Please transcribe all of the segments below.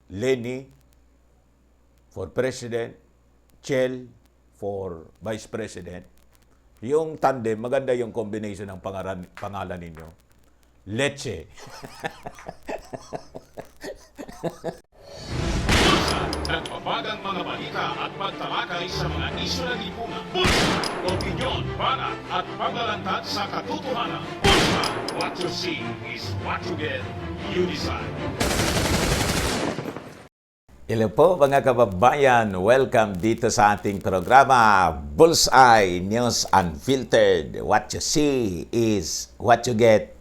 Lenny for President, Chel for Vice President. Yung tandem, maganda yung combination ng pangalan ninyo. Leche. Nagpapagang mga balita at pagtalakay sa mga isyu ng lipunan. Bulsa, opinyon, banat at paglalantad sa katotohanan. Bulsa, what you see is what you get. You decide. Hello po mga kababayan, welcome dito sa ating programa Bullseye News Unfiltered. What you see is what you get,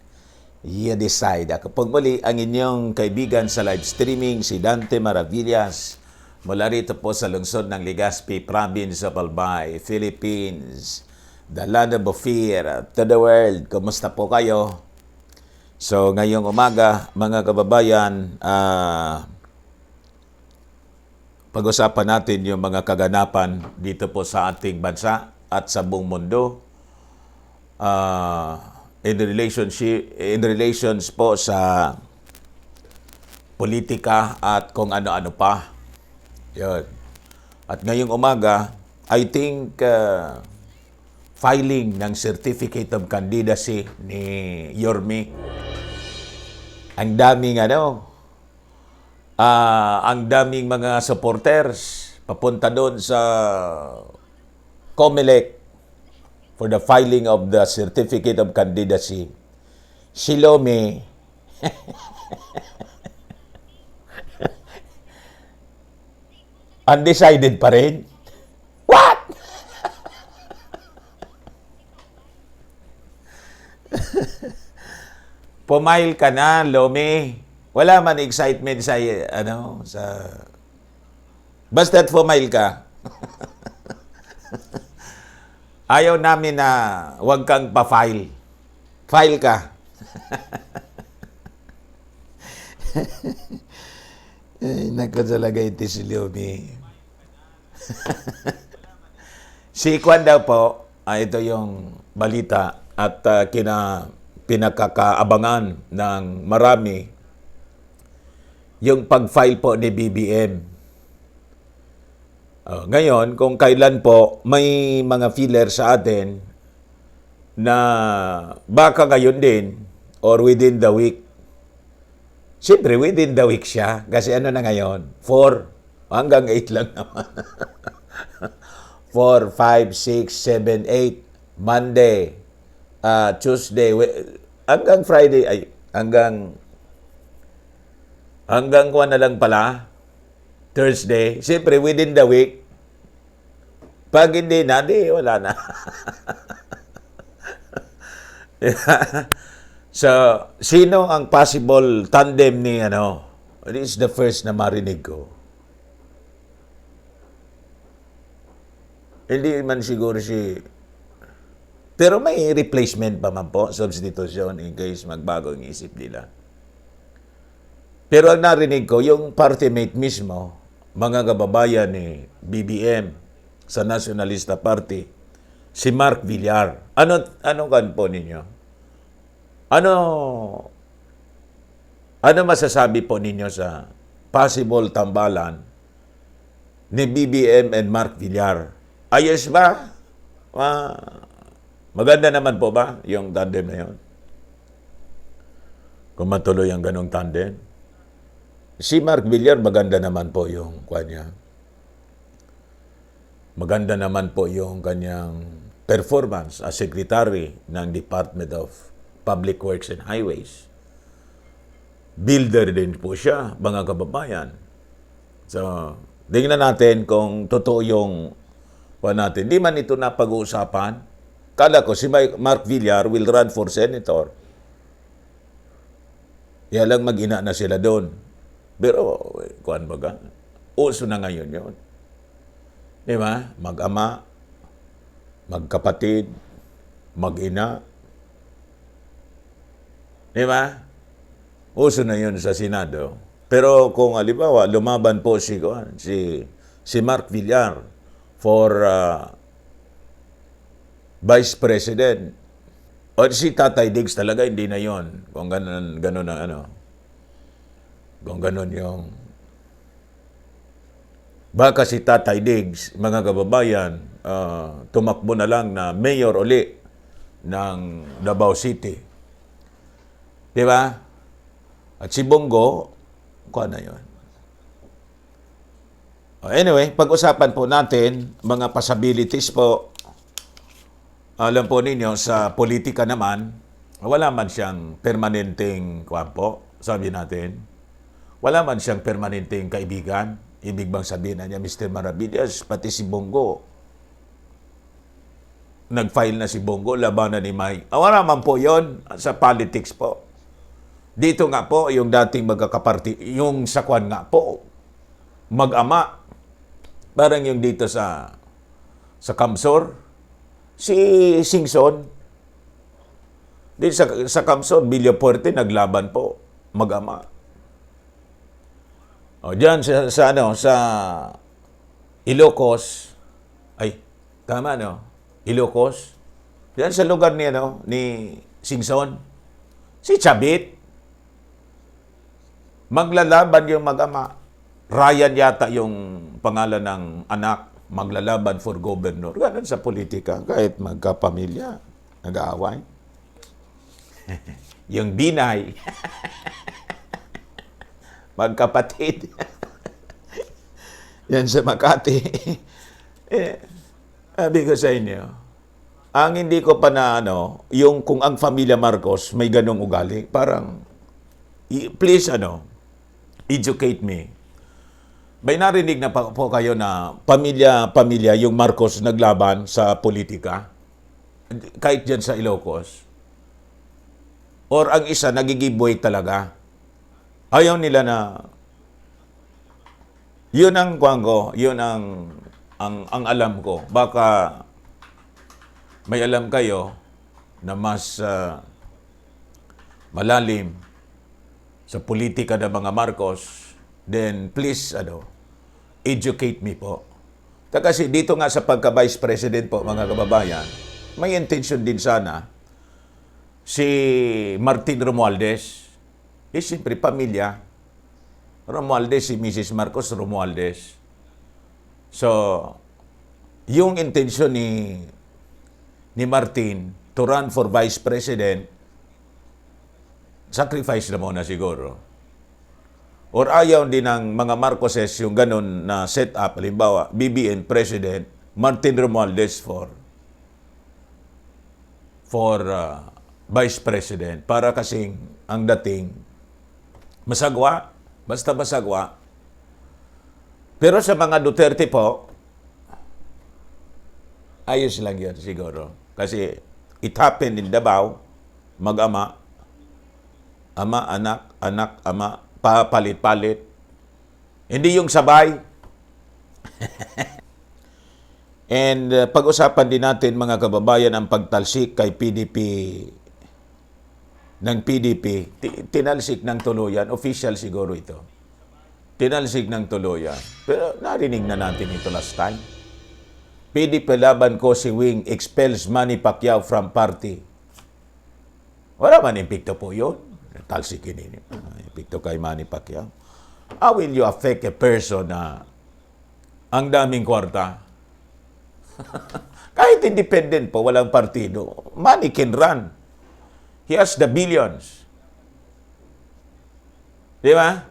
you decide. Ako pong muli ang inyong kaibigan sa live streaming, si Dante Maravillas, mula rito po sa lungsod ng Legazpi, Province of Albay, Philippines, the land of fear to the world. Kumusta po kayo? So ngayong umaga mga kababayan, pag-usapan natin yung mga kaganapan dito po sa ating bansa at sa buong mundo in relations po sa politika at kung ano-ano pa. Yun. At ngayong umaga, I think filing ng Certificate of Candidacy ni Yorme. Ang daming ang daming mga supporters papunta doon sa COMELEC for the filing of the Certificate of Candidacy. Si Lome, undecided pa rin. What? Pumail ka na, Lome. Wala man excitement sa basta't fumail ka. Ayaw namin na huwag kang pa-file. File ka. Ay, naku talaga ito si Lumi. Si Kwan daw po, ito yung balita at pinakakaabangan ng marami yung pag-file po ni BBM. Ngayon, kung kailan po may mga filler sa atin na baka ngayon din or within the week. Siyempre, within the week siya. Kasi ano na ngayon? 4 hanggang 8 lang naman. 4, 5, 6, 7, 8. Monday, Tuesday, hanggang Friday, hanggang kuwan na lang pala, Thursday. Siyempre, within the week. Pag hindi na, wala na. So, sino ang possible tandem ni This is the first na marinig ko. Hindi man siguro pero may replacement pa man po, substitution in case magbago ang isip nila. Pero ang narinig ko, yung party mate mismo, mga kababayan ni BBM sa Nacionalista Party, si Mark Villar. Ano kan po ninyo? Ano masasabi po ninyo sa possible tambalan ni BBM and Mark Villar? Ayos ba? Maganda naman po ba yung tandem na yun? Kung matuloy ang ganong tandem? Si Mark Villar, maganda naman po yung kanya. Maganda naman po yung kanyang performance as secretary ng Department of Public Works and Highways. Builder din po siya, mga kababayan. So, tingnan natin kung totoo yung natin. Di man ito na pag-uusapan. Kala ko si Mark Villar will run for senator. Kaya lang mag-ina na sila doon. Pero, kuhan baga, uso na ngayon yun. Di ba? Mag-ama, magkapatid, mag-ina. Di ba? Uso na yun sa Senado. Pero kung halimbawa, lumaban po si Mark Villar for Vice President, o si Tatay Diggs talaga, hindi na yon. Kung ganun ang kung ganun yung baka si Tatay Diggs, mga kababayan, tumakbo na lang na mayor uli ng Davao City. Di ba? At si Bongo, kuha na yun. Anyway, pag-usapan po natin, mga possibilities po. Alam po ninyo, sa politika naman, wala man siyang permanenteng, kuha po, sabi natin, wala man siyang permanenteng kaibigan. Ibig bang sabihin na niya, Mr. Maravillas, pati si Bongo, nag-file na si Bongo, labanan ni Mike. Wala man po yon sa politics po. Dito nga po, yung dating magkakaparti, yung sa kwan nga po, mag-ama, parang yung dito sa Kamsor, si Singson, din sa Kamsor, Villafuerte, naglaban po, mag-ama. O, diyan sa Ilocos, ay, tama no? Ilocos, diyan sa lugar ni Singson, si Chabit, maglalaban yung mag-ama. Ryan yata yung pangalan ng anak, maglalaban for governor. Ganun sa politika, kahit magkapamilya, nag-aaway. Yung Binay, magkapatid. Yan sa Makati. Sabi ko sa inyo, ang hindi ko pa na yung kung ang pamilya Marcos may ganong ugali, parang, please educate me. May narinig na po kayo na pamilya yung Marcos naglaban sa politika? Kahit dyan sa Ilocos? Or ang isa nagigiveaway talaga? Ayaw nila na yun ang kwanggo, yun ang alam ko. Baka may alam kayo na mas malalim sa politika ng mga Marcos, then please, educate me po. Kasi dito nga sa pagka-Vice President po, mga kababayan, may intention din sana si Martin Romualdez. Siyempre, pamilya. Romualdez, si Mrs. Marcos Romualdez. So, yung intention ni Martin to run for Vice President, sacrifice na muna siguro. Or ayaw din ng mga Marcoses yung ganun na setup, halimbawa, BBM President, Martin Romualdez for Vice President. Para kasing ang dating masagwa, basta masagwa. Pero sa mga Duterte po, ayos lang yun siguro. Kasi it happened in Davao, mag-ama, ama, anak, anak, ama, papalit-palit. Hindi yung sabay. And pag-usapan din natin, mga kababayan, ang pagtalsik kay PDP, ng PDP. Tinalsik ng tuluyan. Official siguro ito. Tinalsik ng tuluyan. Pero narinig na natin ito last time. PDP laban ko si Wing expels Manny Pacquiao from party. Wala man impikto po yun. Talsikin ini. Epekto kay Manny Pacquiao. How will you affect a person na ang daming kwarta? Kahit independent po, walang partido, Manny can run. He has the billions. Di ba?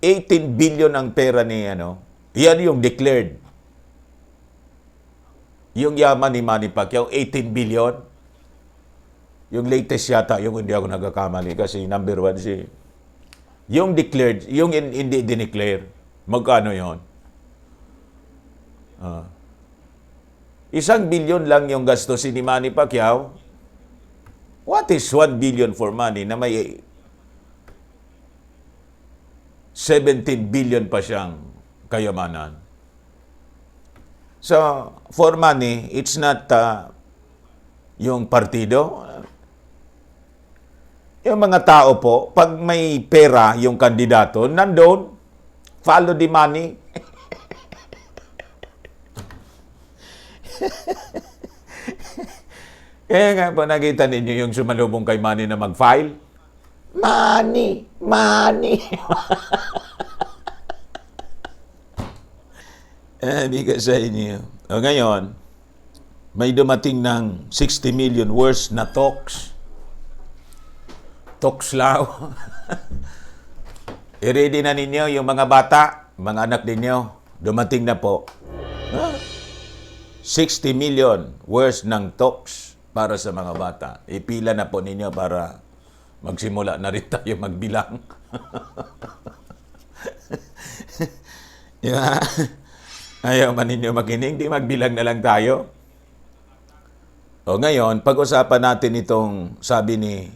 18 billion ang pera ni yan yung declared. Yung yaman ni Manny Pacquiao, 18 billion. Yung latest yata, yung hindi ako nagkakamali kasi number 1 si yung declared, yung hindi dineclare, magkano yon? 1 billion lang yung gastos ni Manny Pacquiao. What is 1 billion for Manny na may 17 billion pa siyang kayamanan? So, for Manny, it's not yung partido. Yung mga tao po, pag may pera yung kandidato, nandun, follow the money. Kaya nga po nakita ninyo yung sumalubong kay Manny na mag-file. Manny! Manny! Bigat sa inyo. O ngayon, may dumating ng 60 million worth na talks. Talks lao. I-ready na ninyo yung mga bata, mga anak ninyo. Dumating na po. 60 million worth ng talks para sa mga bata. Ipila na po ninyo para magsimula na rin tayo magbilang. Yeah. Ayaw man ninyo makinig, di magbilang na lang tayo. O ngayon, pag-usapan natin itong sabi ni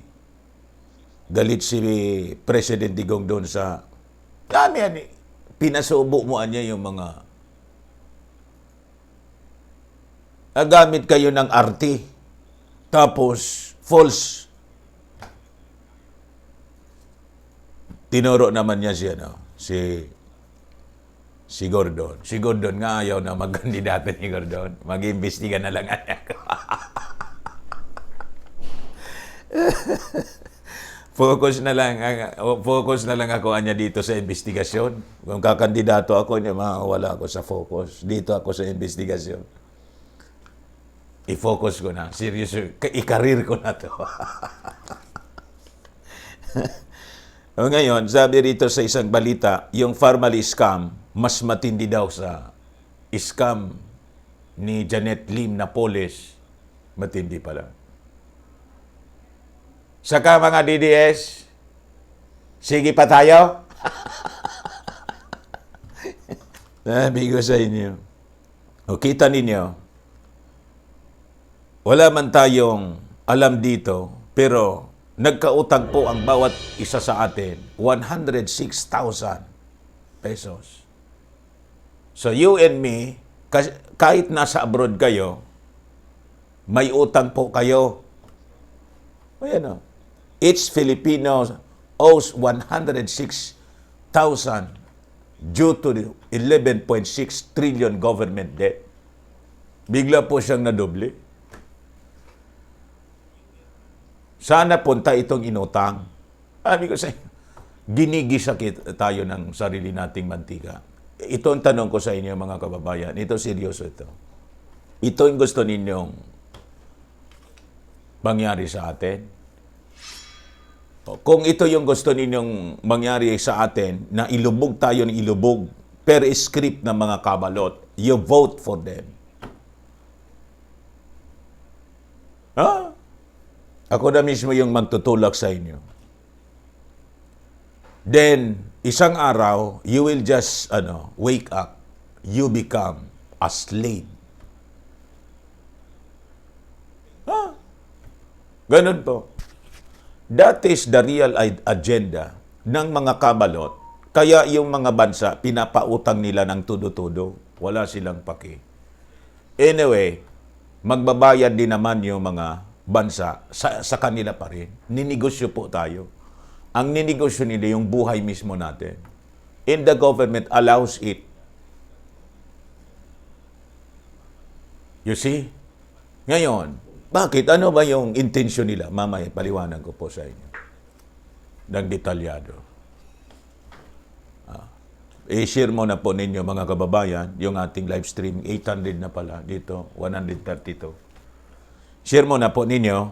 galit si President Digong doon sa dami yan, pinasubo mo niya yung mga nagamit kayo ng RT tapos false. Tinuro naman niya siya, si Gordon. Si Gordon nga ayaw na magkandidata ni Gordon. Mag-imbestiga na lang ako. Focus na lang ako anya dito sa investigasyon. Kung kakandidato ako, niya mawala ako sa focus. Dito ako sa investigasyon. I-focus ko na. Seryoso, i-career ko na to. O ngayon, sabi rito sa isang balita, yung Farmally scam, mas matindi daw sa scam ni Janet Lim Napoles. Matindi pala. Saka mga DDS, sige pa tayo. Sabi ko sa inyo, o kita ninyo, wala man tayong alam dito, pero nagkautang po ang bawat isa sa atin, 106,000 pesos. So you and me, kahit nasa abroad kayo, may utang po kayo. Ayan o. Each Filipino owes 106,000 due to the 11.6 trillion government debt. Bigla po siyang nadoble. Sana punta itong inutang. Sabi ko sa inyo, ginigisa tayo ng sarili nating mantika. Ito ang tanong ko sa inyo mga kababayan. Ito seryoso ito. Ito yung gusto ninyong mangyari sa atin. Kung ito yung gusto ninyong mangyari sa atin, na ilubog tayo ng ilubog per script ng mga kabalot, you vote for them. Ha? Ako na mismo yung magtutulak sa inyo. Then, isang araw, you will just, wake up. You become a slave. Ha? Ganun po. That is the real agenda ng mga kabalot. Kaya yung mga bansa, pinapautang nila ng tudo-tudo. Wala silang paki. Anyway, magbabayad din naman yung mga bansa sa kanila pa rin. Ninegosyo po tayo. Ang ninegosyo nila yung buhay mismo natin. And the government allows it. You see? Ngayon, bakit? Ano ba yung intensyon nila? Mamaya, paliwanag ko po sa inyo. Ng detalyado. I-share mo na po ninyo mga kababayan yung ating live stream. 800 na pala. Dito, 132. Share mo na po ninyo.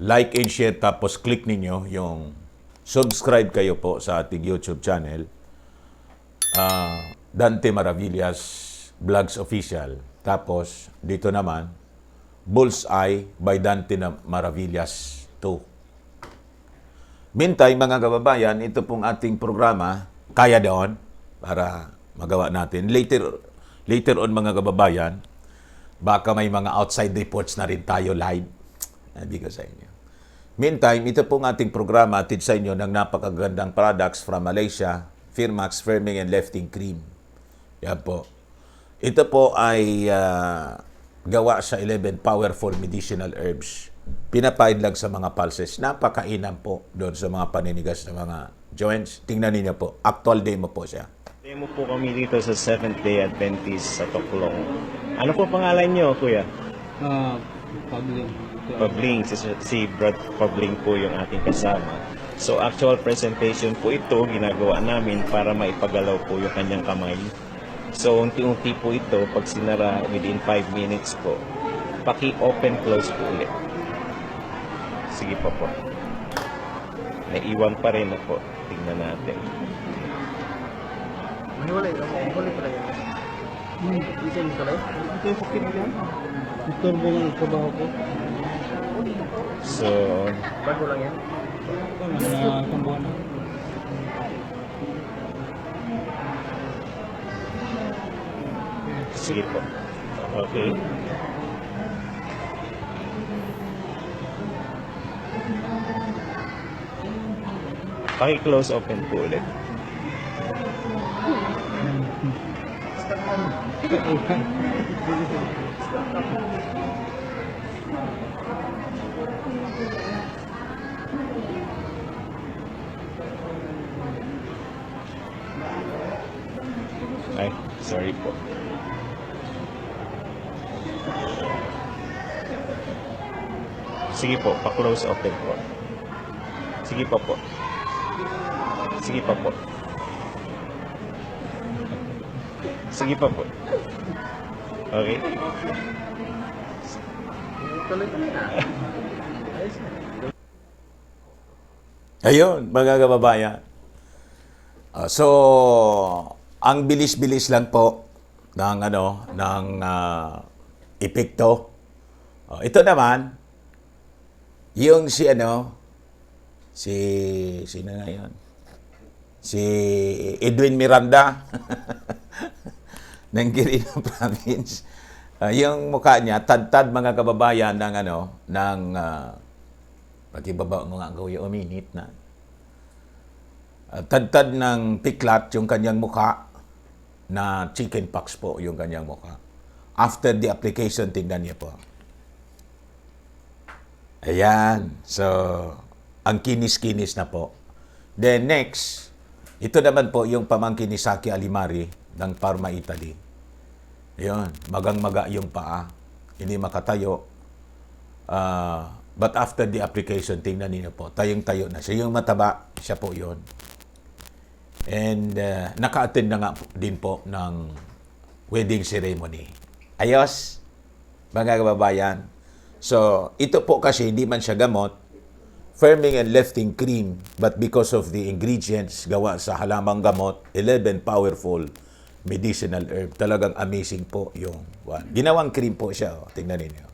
Like and share. Tapos click ninyo yung subscribe kayo po sa ating YouTube channel. Dante Maravillas Vlogs Official. Tapos, dito naman, Bullseye by Dante Maravillas 2. Meantime, mga kababayan, ito pong ating programa, kaya doon, para magawa natin. Later on, mga kababayan, baka may mga outside reports na rin tayo live. Sabi ko sa inyo. Meantime, ito pong ating programa, atid sa inyo ng napakagandang products from Malaysia, Firmax Firming and Lifting Cream. Yan po. Ito po ay gawa sa 11 powerful medicinal herbs. Pinapaid lang sa mga pulses. Napakainam po doon sa mga paninigas na mga joints. Tingnan niyo po. Actual demo po siya. Demo po kami dito sa Seventh-day Adventist sa Toklong. Ano po pangalan niyo, kuya? Pabling. Pabling. Si Brad Pabling po yung ating kasama. So actual presentation po ito, ginagawa namin para maipagalaw po yung kanyang kamay. So, unti-unti po ito, pag sinara within 5 minutes po, paki-open close po ulit. Sige pa po. Naiwan pa rin na po. Tingnan natin. Istorbo nga ang trabaho ko. So, Mga kambuhan na. sige po. Okay. Paki-close open po ulit. Ay, sorry po. Sige po, pa-close open po. Sige pa po. Sige pa po. Sige pa po. Okay. Ayun, mga kababayan. So, ang bilis-bilis lang po ng epekto. Ito naman yung sino nga yun? Si Edwin Miranda ng Quirino Province. Yung mukha niya, tad-tad mga kababayan ng pagibaba mo nga gawin minute na. Tad-tad ng piklat yung kanyang mukha na chicken pox po yung kanyang mukha. After the application, tingnan niya po. Ayan. So, ang kinis-kinis na po. Then next, ito naman po yung pamangkin ni Saki Alimari ng Parma, Italy. Ayan. Magang-maga yung paa. Hindi makatayo. But after the application, tingnan niyo po. Tayong-tayo na siya. Yung mataba, siya po yun. And naka-attend na nga din po ng wedding ceremony. Ayos, mga kababayan. So, ito po kasi hindi man siya gamot, firming and lifting cream, but because of the ingredients gawa sa halamang gamot, 11 powerful medicinal herb. Talagang amazing po yung one. Ginawang cream po siya. Tingnan ninyo.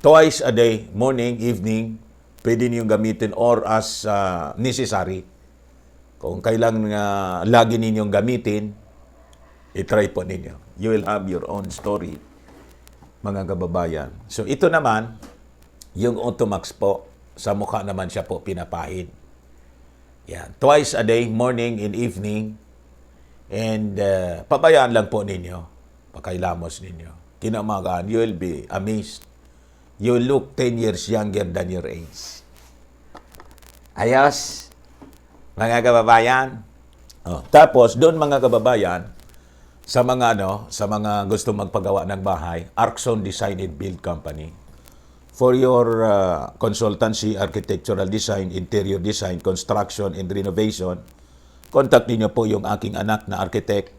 Twice a day, morning, evening, pwede niyong gamitin or as necessary. Kung kailang lagi ninyong gamitin, i-try po ninyo. You will have your own story, mga kababayan. So ito naman, yung Automax po, sa mukha naman siya po pinapahid. Yan. Twice a day, morning and evening. And pabayaan lang po ninyo. Pakailamos ninyo. Kinamagaan, you will be amazed. You look 10 years younger than your age. Ayos, mga kababayan. Tapos, doon mga kababayan, sa mga gusto magpagawa ng bahay, Arxon Design and Build Company. For your consultancy, architectural design, interior design, construction, and renovation, contact niyo po yung aking anak na architect,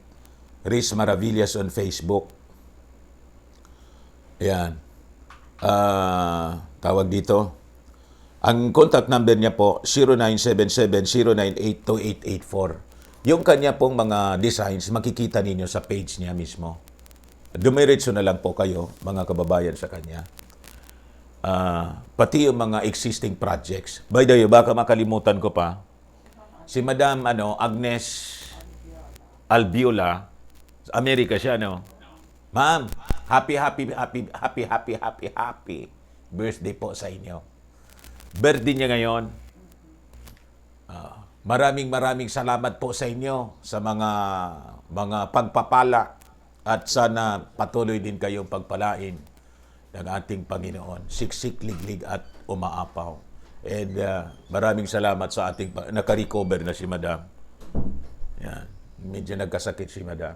Riz Maravillas on Facebook. Ayan. Tawag dito. Ang contact number niya po, 0977-098-2884. Yung kanya pong mga designs, makikita ninyo sa page niya mismo. Dumiretso na lang po kayo, mga kababayan, sa kanya. Pati yung mga existing projects. By the way, baka makalimutan ko pa, si Madam Agnes Albiola, sa Amerika siya, Ma'am, happy birthday po sa inyo. Birthday niya ngayon. Maraming salamat po sa inyo sa mga pagpapala at sana patuloy din kayong pagpalain ng ating Panginoon. Siksik, liglig at umaapaw. And maraming salamat sa ating naka-recover na si Madam. Yan. Medyo nagkasakit si Madam.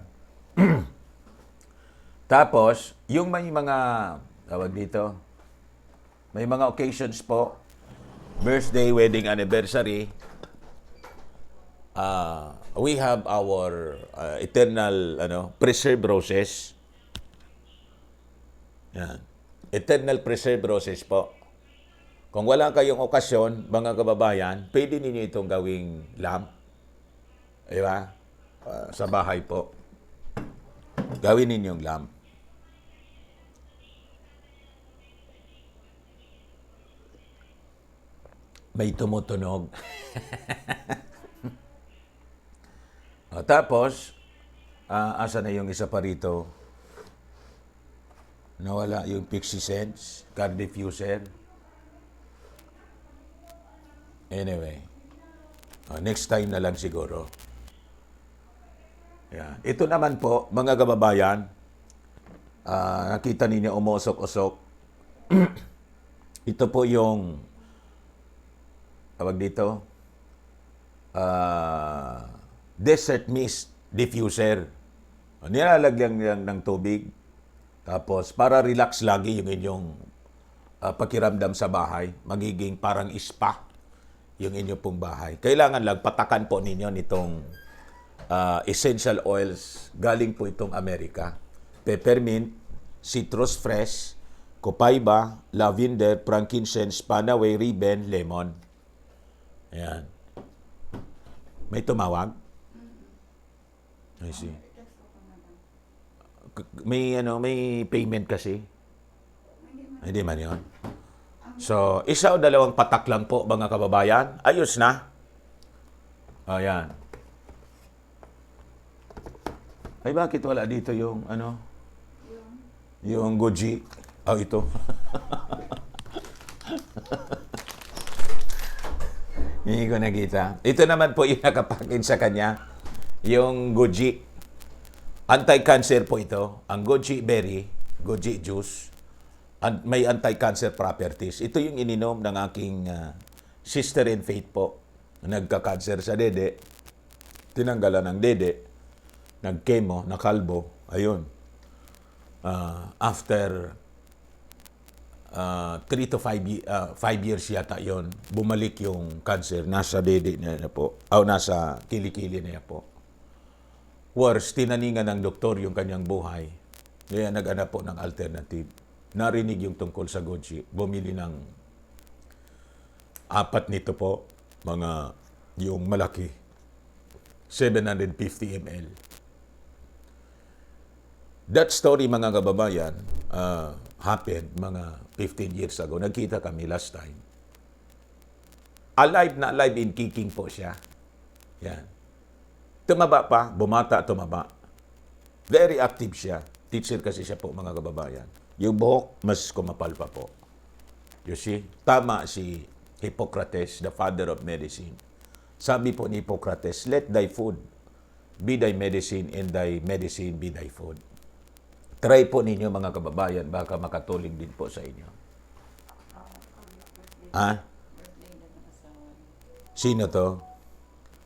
Tapos, yung may mga tawag dito, may mga occasions po, birthday, wedding anniversary, we have our eternal preserve roses. Yan. Eternal preserve roses po. Kung wala kayong okasyon, mga kababayan, pwede ninyo itong gawing lamp. Di ba? Sa bahay po. Gawin ninyong lamp. May tumutunog. Tapos, asa na yung isa pa rito? Nawala yung Pixie Sense, car diffuser. Anyway, next time na lang siguro. Yan. Ito naman po, mga kababayan, nakita ninyo umusok-usok. Ito po yung tawag dito, desert mist diffuser. Nilalagyan lang ng tubig. Tapos, para relax lagi yung inyong pakiramdam sa bahay. Magiging parang spa yung inyong pong bahay. Kailangan lang patakan po ninyo nitong essential oils. Galing po itong Amerika. Peppermint, citrus fresh, copaiba, lavender, frankincense, panaway, ribbon, lemon. Ayan. May tumawag? I see. May payment kasi. Hindi man 'yon. So, isa o dalawang patak lang po, mga kababayan. Ayos na. Ayan. Ay, bakit wala dito yung yung Goji? Ito. Hindi ko nakita. Ito naman po yung nakapakin sa kanya. Yung Goji. Anti-cancer po ito. Ang Goji berry, Goji juice, may anti-cancer properties. Ito yung ininom ng aking sister in faith po. Nagka-cancer sa dede. Tinanggalan ng dede. Nag-chemo, nakalbo. Ayun. After 3 to 5 years yata yon, bumalik yung cancer. Nasa dede niya po. Nasa kilikili niya po. Worse, tinaningan ng doktor yung kanyang buhay. Kaya nag-anap po ng alternative. Narinig yung tungkol sa Goji. Bumili ng 4 nito po. Yung malaki. 750 ml. That story, mga kababayan, happened mga 15 years ago. Nagkita kami last time. Alive na alive in kicking po siya. Yan. Tumaba pa, bumata, tumaba. Very active siya. Teacher kasi siya po, mga kababayan. Yung buhok, mas kumapal pa po. You see? Tama si Hippocrates, the father of medicine. Sabi po ni Hippocrates, let thy food be thy medicine and thy medicine be thy food. Try po ninyo, mga kababayan, baka makatulong din po sa inyo. Sino to?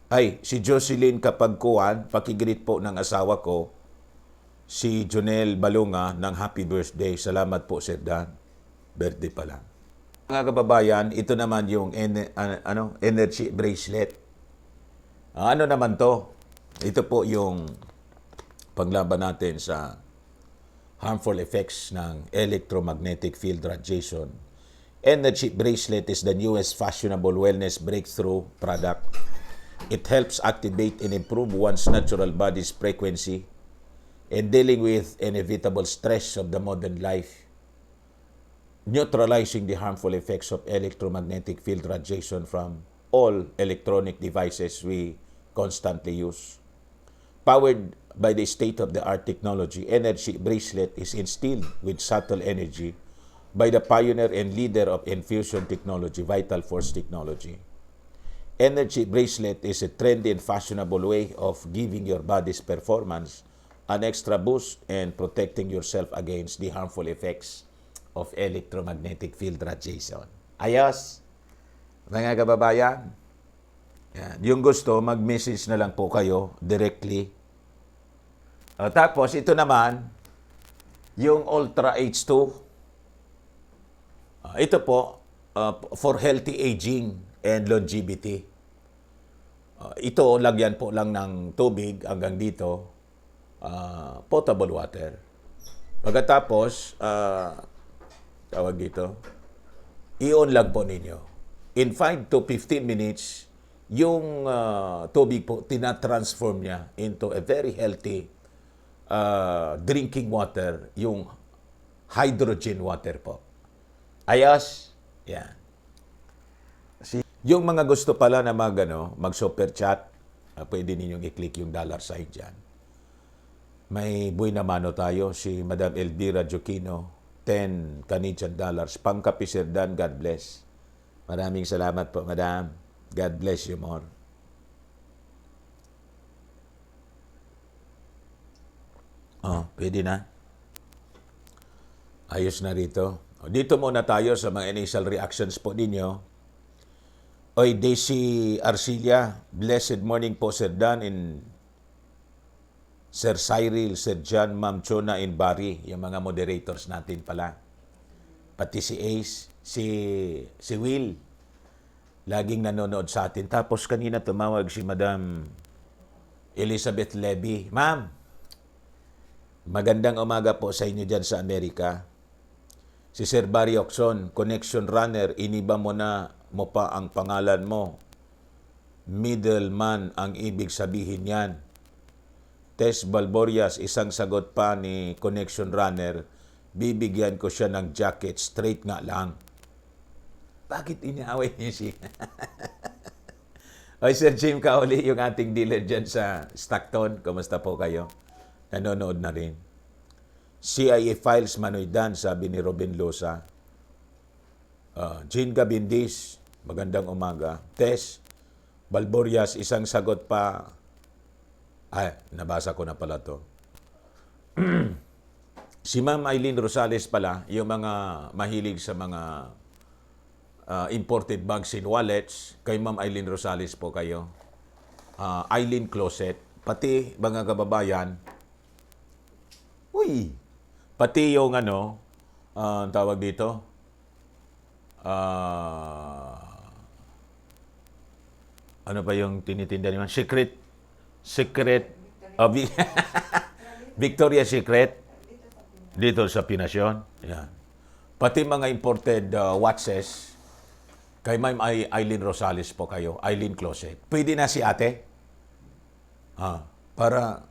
Ay, si Jocelyn Kapagkuhan, pakigreet po ng asawa ko, si Jonel Balunga ng happy birthday. Salamat po, Sir Dan. Birthday pa lang. Mga kababayan, ito naman yung energy bracelet. Ano naman to? Ito po yung panglaban natin sa harmful effects ng electromagnetic field radiation. Energy bracelet is the newest fashionable wellness breakthrough product. It helps activate and improve one's natural body's frequency in dealing with inevitable stress of the modern life, neutralizing the harmful effects of electromagnetic field radiation from all electronic devices we constantly use. Powered by the state-of-the-art technology, Energy Bracelet is instilled with subtle energy by the pioneer and leader of infusion technology, Vital Force Technology. Energy Bracelet is a trendy and fashionable way of giving your body's performance an extra boost and protecting yourself against the harmful effects of electromagnetic field radiation. Ayos, mga kababayan. Yan. Yung gusto, mag-message na lang po kayo directly. Tapos, ito naman, yung Ultra H2. Ito po, for healthy aging and longevity. Ito, lagyan po lang ng tubig hanggang dito, potable water. Pagkatapos, tawag dito, i-on lang po ninyo. In 5 to 15 minutes, yung tubig po, tinatransform niya into a very healthy drinking water, yung hydrogen water po. Ayos? Yan. Yung mga gusto pala na mag-super chat, pwede ninyong i-click yung dollar sign dyan. May buhay na mano tayo, si Madam Elvira Joquino, 10 Canadian dollars. Pangkapi Sir Dan, God bless. Maraming salamat po, Madam. God bless you more. Pwede na. Ayos na rito. Dito muna tayo sa mga initial reactions po ninyo. Oy, Daisy Arcilia, blessed morning po, Sir Dan, in Sir Cyril, Sir John, Ma'am Chona in Bari, yung mga moderators natin pala. Pati si Ace, si Will, laging nanonood sa atin. Tapos kanina tumawag si Madam Elizabeth Levy. Ma'am, magandang umaga po sa inyo dyan sa Amerika. Si Sir Barry Oxon, Connection Runner, iniba mo pa ang pangalan mo. Middleman ang ibig sabihin yan. Tess Balborias, isang sagot pa ni Connection Runner, bibigyan ko siya ng jacket, straight nga lang. Bakit iniaway niya siya? Oy, Sir Jim Kauli, yung ating dealer dyan sa Stockton, kumusta po kayo? Nanonood na rin. CIA Files Manoy Dan, sabi ni Robin Losa. Jean Gabindis, magandang umaga. Tess Balborias, isang sagot pa. Ay, nabasa ko na pala to. Si Ma'am Eileen Rosales pala, yung mga mahilig sa mga imported bags and wallets, kay Ma'am Eileen Rosales po kayo. Eileen Closet, pati mga kababayan, pati yung tawag dito, ano pa yung tinitinda naman? Secret of Victoria's Secret dito sa Pinasyon. Yan. Pati mga imported watches, kay Ma'am Eileen Rosales po kayo, Eileen Closet. Pwede na si ate? Para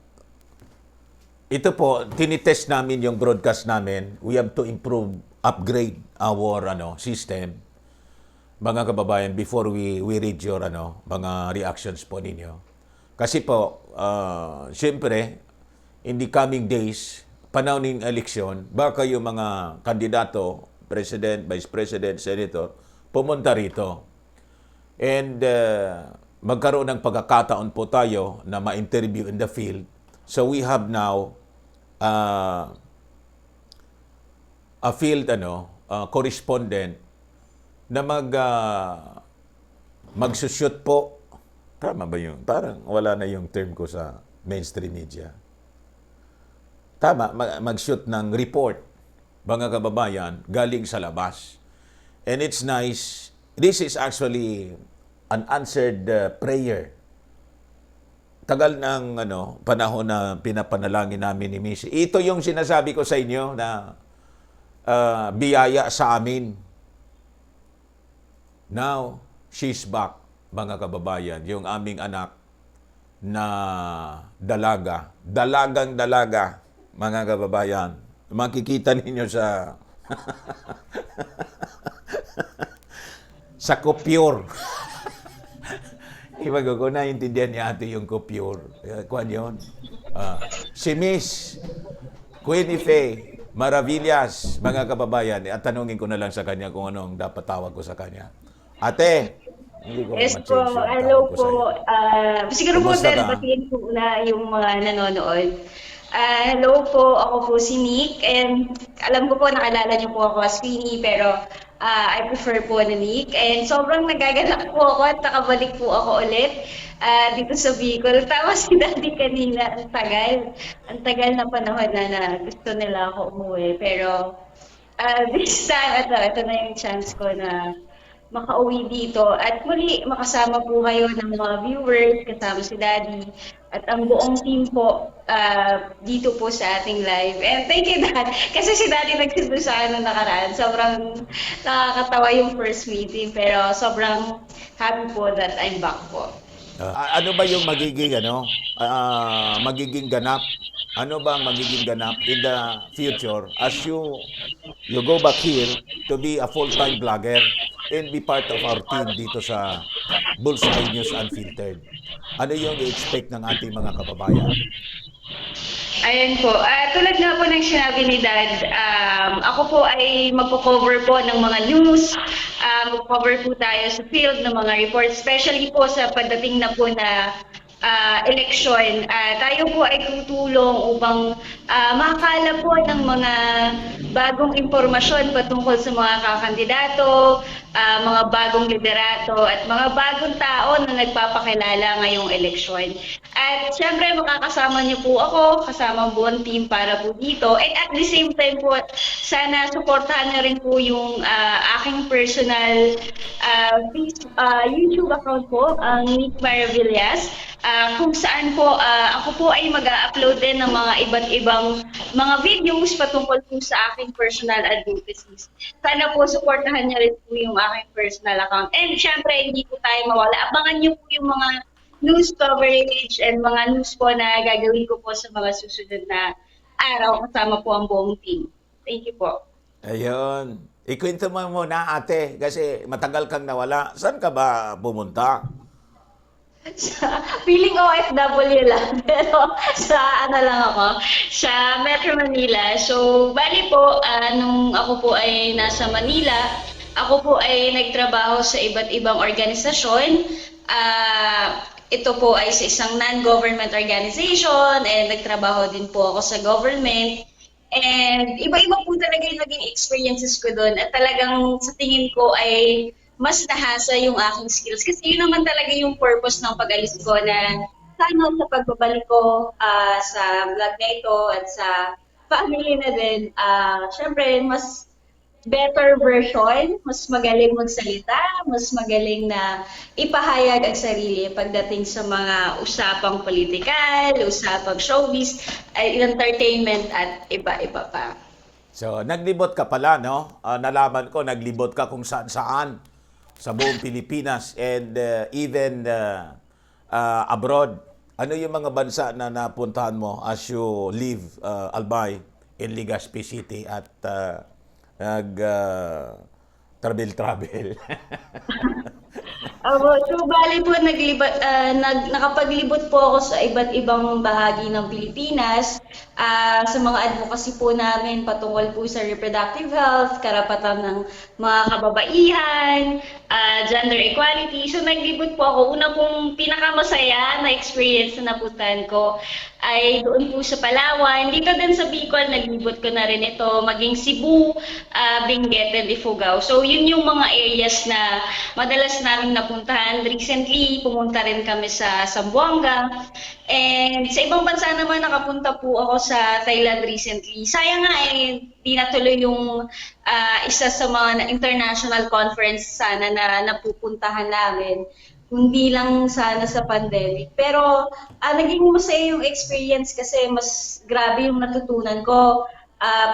ito po, tinitest namin yung broadcast namin. We have to upgrade our system. Mga kababayan, before we read your mga reactions po ninyo. Kasi po, siyempre, in the coming days, panahon ng eleksyon, baka yung mga kandidato, President, Vice President, Senator, pumunta rito. And magkaroon ng pagkakataon po tayo na ma-interview in the field. So we have now a field correspondent na magsushoot po. Tama ba yun? Parang wala na yung term ko sa mainstream media. Tama, mag-shoot ng report, mga kababayan, galing sa labas. And it's nice. This is actually an answered prayer. Tagal ng panahon na pinapanalangin namin ni Miss. Ito yung sinasabi ko sa inyo na biyaya sa amin. Now, she's back, mga kababayan. Yung aming anak na dalaga. Dalagang dalaga, mga kababayan. Makikita ninyo sa sa Coupure. Iba ko naintindihan ni ate yung Coupure. Kuwan yun. Si Miss Queenife Maravillas, mga kababayan, at tanungin ko na lang sa kanya kung anong dapat tawag ko sa kanya. Ate, hindi ko Yes ma-change po, yung hello tawag ko po. sa'yo. Siguro po Kumusta dahil ka? batiin po na yung mga nanonood. Hello po, ako po si Nick. And alam ko po, nakalala niyo po ako as Queenie, pero I prefer po na Nick. And sobrang nagagalak po ako at nakabalik po ako ulit dito sa Bicol. Tama si Daddy kanina, ang tagal. Ang tagal na panahon na gusto nila ako umuwi. Pero this time, ito na yung chance ko na makauwi dito at muli makasama po kayo ng mga viewers, kasama si Daddy at ang buong team po dito po sa ating live. And thank you, Dad. Kasi si Daddy nagsundo sa akin nung nakaraan. Sobrang nakakatawa yung first meeting pero sobrang happy po that I'm back po. Ano ba yung magiging ganap? Ano ba ang magiging ganap in the future as you go back here to be a full-time vlogger and be part of our team dito sa Bullseye News Unfiltered? Ano yung i-expect ng ating mga kababayan? Ayun po. Tulad nga po ng sinabi ni Dad, ako po ay magko-cover po ng mga news. Magko-cover po tayo sa field ng mga reports, especially po sa pagdating na po na eleksyon. Tayo po ay tutulong upang makakala po ng mga bagong impormasyon patungkol sa mga kakandidato, mga bagong liderato at mga bagong tao na nagpapakilala ngayong eleksyon. At syempre makakasama niyo po ako, kasama ang buong team para po dito. And at the same time po, sana suportahan niyo rin po yung aking personal YouTube account po, ang Nick Maravillas. Kung saan po ako po ay mag-upload din ng mga iba't ibang mga videos patungkol po sa aking personal advocacies. Sana po suportahan niyo rin po yung aking personal account. And syempre, hindi po tayo mawala. Abangan niyo po yung mga news coverage and mga news po na gagawin ko po sa mga susunod na araw kasama po ang buong team. Thank you po. Ayun. Ikwento mo muna, ate, kasi matagal kang nawala. Saan ka ba pumunta? Feeling OFW lang, pero sa ano lang ako, sa Metro Manila. So, bali po, nung ako po ay nasa Manila, ako po ay nagtrabaho sa iba't ibang organisasyon. Ito po ay sa isang non-government organization and nagtrabaho din po ako sa government. And iba-iba po talaga yung naging experiences ko doon at talagang sa tingin ko ay mas nahasa yung aking skills. Kasi yun naman talaga yung purpose ng pag-alis ko na sana sa pagbabalik ko sa vlog na ito at sa family na din, syempre mas better version, mas magaling magsalita, mas magaling na ipahayag ang sarili pagdating sa mga usapang politikal, usapang showbiz, entertainment at iba-iba pa. So, naglibot ka pala, no? Nalaman ko, naglibot ka kung saan-saan sa buong Pilipinas and even abroad. Ano yung mga bansa na napuntahan mo as you leave Albay in Legazpi City at travel? So bali po nakapaglibot po ako sa iba't ibang bahagi ng Pilipinas sa mga advocacy po namin patungkol po sa reproductive health, karapatan ng mga kababaihan, gender equality. So naglibot po ako. Una pong pinakamasaya na experience na napuntahan ko ay doon po sa Palawan. Dito din sa Bicol, naglibot ko na rin ito, maging Cebu, Benguet, and Ifugao. So yun yung mga areas na madalas namin napuntahan. Recently, pumunta rin kami sa Zamboanga. And sa ibang bansa naman, nakapunta po ako sa Thailand recently. Sayang nga di natuloy yung isa sa mga international conference sana na napupuntahan namin. Hindi lang sana sa pandemic. Pero naging masaya yung experience kasi mas grabe yung natutunan ko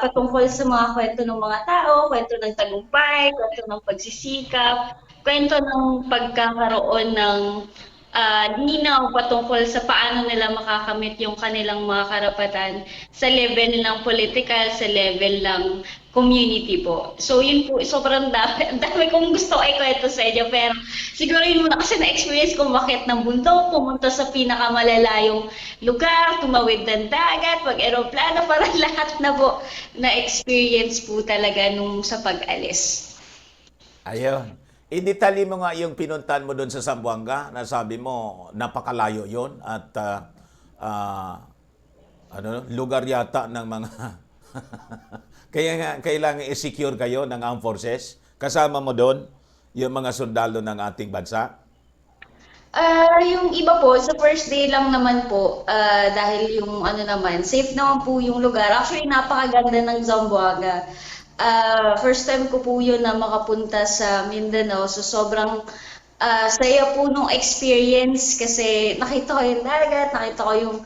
patungkol sa mga kwento ng mga tao, kwento ng tagumpay, kwento ng pagsisikap, kwento ng pagkakaroon ng linaw patungkol sa paano nila makakamit yung kanilang mga karapatan sa level ng political, sa level ng community po. So yun po, sobrang dami kong gusto ay kwento sa inyo, pero siguro yun muna kasi na-experience ko umakyat ng bundok, pumunta sa pinakamalalayong lugar, tumawid ng dagat, mag-aeroplano, parang lahat na po na-experience po talaga nung sa pag-alis. Ayun. I-detalye mo nga yung pinuntahan mo doon sa Zamboanga na sabi mo napakalayo yon at lugar yata ng mga kaya nga kailangan i-secure kayo ng armed forces. Kasama mo doon yung mga sundalo ng ating bansa. Yung iba po, sa first day lang naman po, dahil yung safe naman po yung lugar. Actually, napakaganda ng Zamboanga. First time ko po yun na makapunta sa Mindanao. So sobrang saya po nung experience kasi nakita ko yung dagat, nakita ko yung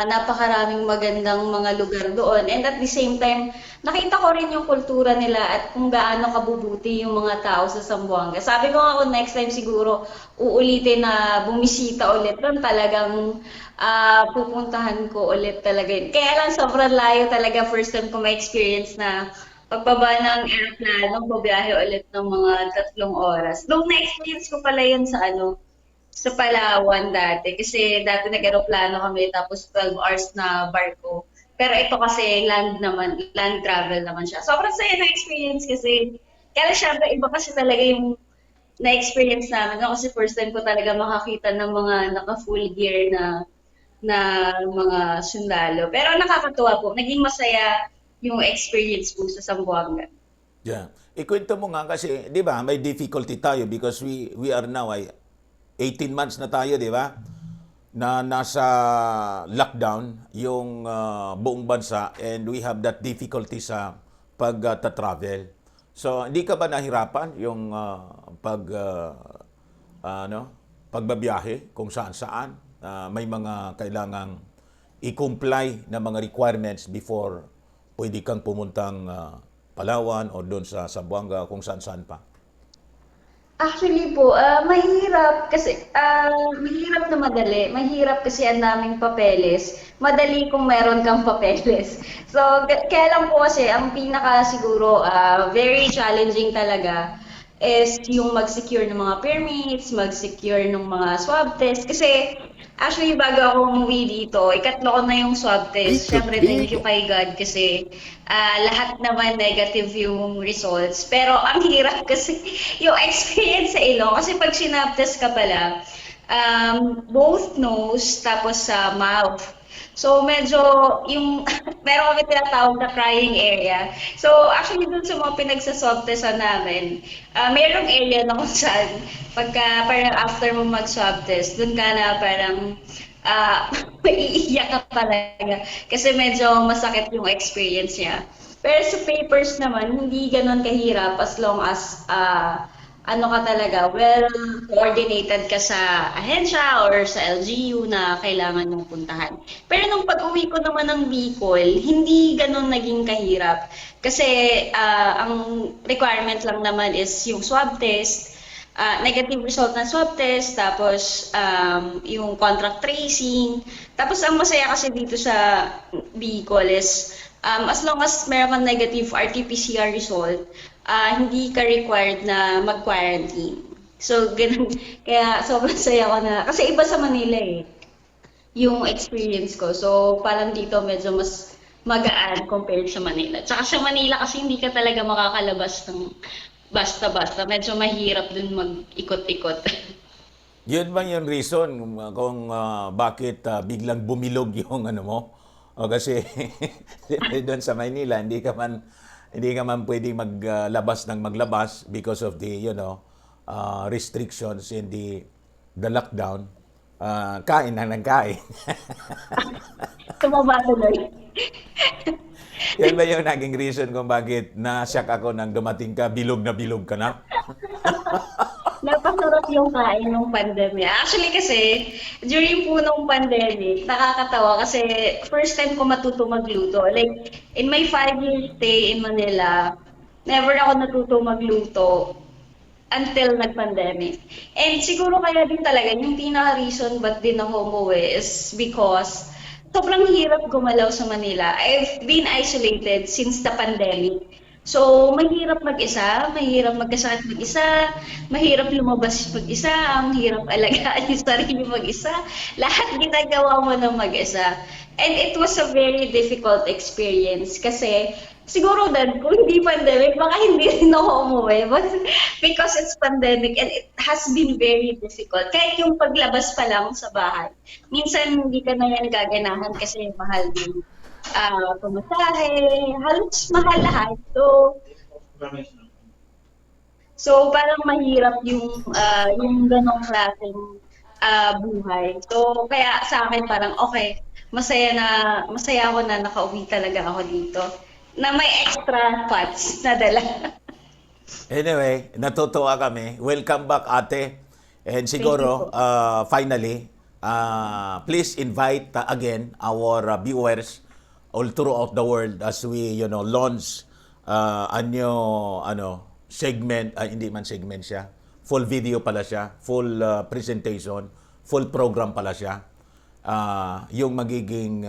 napakaraming magandang mga lugar doon. And at the same time, nakita ko rin yung kultura nila at kung gaano kabubuti yung mga tao sa Zamboanga. Sabi ko nga kung next time siguro uulitin na bumisita ulit doon, talagang pupuntahan ko ulit talaga yun. Kaya lang sobrang layo talaga first time ko ma-experience na pagbaba ng aeroplano, babiyahe ulit ng mga 3 oras. Nung na-experience ko pala yun sa Palawan dati. Kasi dati nag-aeroplano kami tapos 12 hours na barko. Pero ito kasi land travel naman siya. Sobrang saya na experience kasi, kaya syempre iba kasi talaga yung na-experience namin. No? Kasi first time ko talaga makakita ng mga naka-full gear na mga sundalo. Pero nakakatuwa po. Naging masaya yung experience po sa Zamboanga. Yeah. Ikwento mo nga kasi, di ba, may difficulty tayo because we are now, 18 months na tayo, di ba? Na nasa lockdown yung buong bansa and we have that difficulty sa pag-travel. So, hindi ka ba nahirapan yung pagbabiyahe kung saan-saan? May mga kailangang i-comply na mga requirements before pwede kang pumuntang Palawan o doon sa Zamboanga kung saan-saan pa. Actually po, mahirap na madali. Mahirap kasi ang daming papeles. Madali kung meron kang papeles. So, kaya lang po kasi, ang pinaka siguro, very challenging talaga is yung mag-secure ng mga permits, mag-secure ng mga swab test. Kasi, actually, bago ako umuwi dito, ikatlo ko na yung swab test. Siyempre, thank you kay God kasi lahat naman negative yung results. Pero ang hirap kasi yung experience sa ilong. Kasi pag sinab test ka pala, both nose tapos sa mouth. So medyo yung meron kami tinatawag na crying area. So actually dun sa mga pinagsaswab testan namin, merong area na kung saan pagka parang after mo mag-swab test, dun ka na parang maiiyak ka talaga kasi medyo masakit yung experience niya. Pero sa papers naman, hindi ganun kahirap as long as ano ka talaga, well coordinated ka sa ahensya or sa LGU na kailangan mong puntahan. Pero nung pag-uwi ko naman ng Bicol, hindi ganun naging kahirap. Kasi ang requirement lang naman is yung swab test, negative result ng swab test, tapos yung contact tracing. Tapos ang masaya kasi dito sa Bicol is as long as meron kang negative RT-PCR result, hindi ka required na mag-quarantine. So, ganun. Kaya sobrang saya ko na. Kasi iba sa Manila yung experience ko. So, parang dito medyo mas magaan compared sa Manila. Tsaka sa Manila kasi hindi ka talaga makakalabas ng basta-basta. Medyo mahirap dun mag-ikot-ikot. Yun ba yung reason kung bakit biglang bumilog yung ano mo? O kasi doon sa Maynila, hindi ka man pwedeng maglabas ng maglabas because of the restrictions in the lockdown. Kain na ng kain. Tumaba tuloy. Yan ba yung naging reason kung bakit na-shock ako nang dumating ka, bilog na bilog ka na? Napasarap yung kain nung pandemya. Actually kasi, during po nung pandemic, nakakatawa kasi first time ko matuto magluto. Like, in my 5 years stay in Manila, never ako natuto magluto until nag-pandemic. And siguro kaya din talaga, yung pinaka-reason ba't din ako umuwi is because sobrang hirap gumalaw sa Manila. I've been isolated since the pandemic. So, mahirap mag-isa, mahirap magkasakit mag-isa, mahirap lumabas mag-isa, ang hirap alagaan yung sarili mag-isa. Lahat ginagawa mo ng mag-isa. And it was a very difficult experience kasi siguro din, kung hindi pandemic, baka hindi rin ako umuwi. But because it's pandemic and it has been very difficult. Kahit yung paglabas pa lang sa bahay, minsan hindi ka na yan gaganahan kasi mahal din pamasahe, halos mahal lahat. So parang mahirap yung ganong klaseng buhay. So kaya sa akin parang okay, masaya ako na nakauwi talaga ako dito. na may extra fats na dala. Anyway, natutuwa kami. Welcome back, ate. And Thank you siguro, po. finally, please invite again our viewers all throughout the world as we, launch a new segment. Hindi man segment siya. Full video pala siya. Full presentation. Full program pala siya. Yung magiging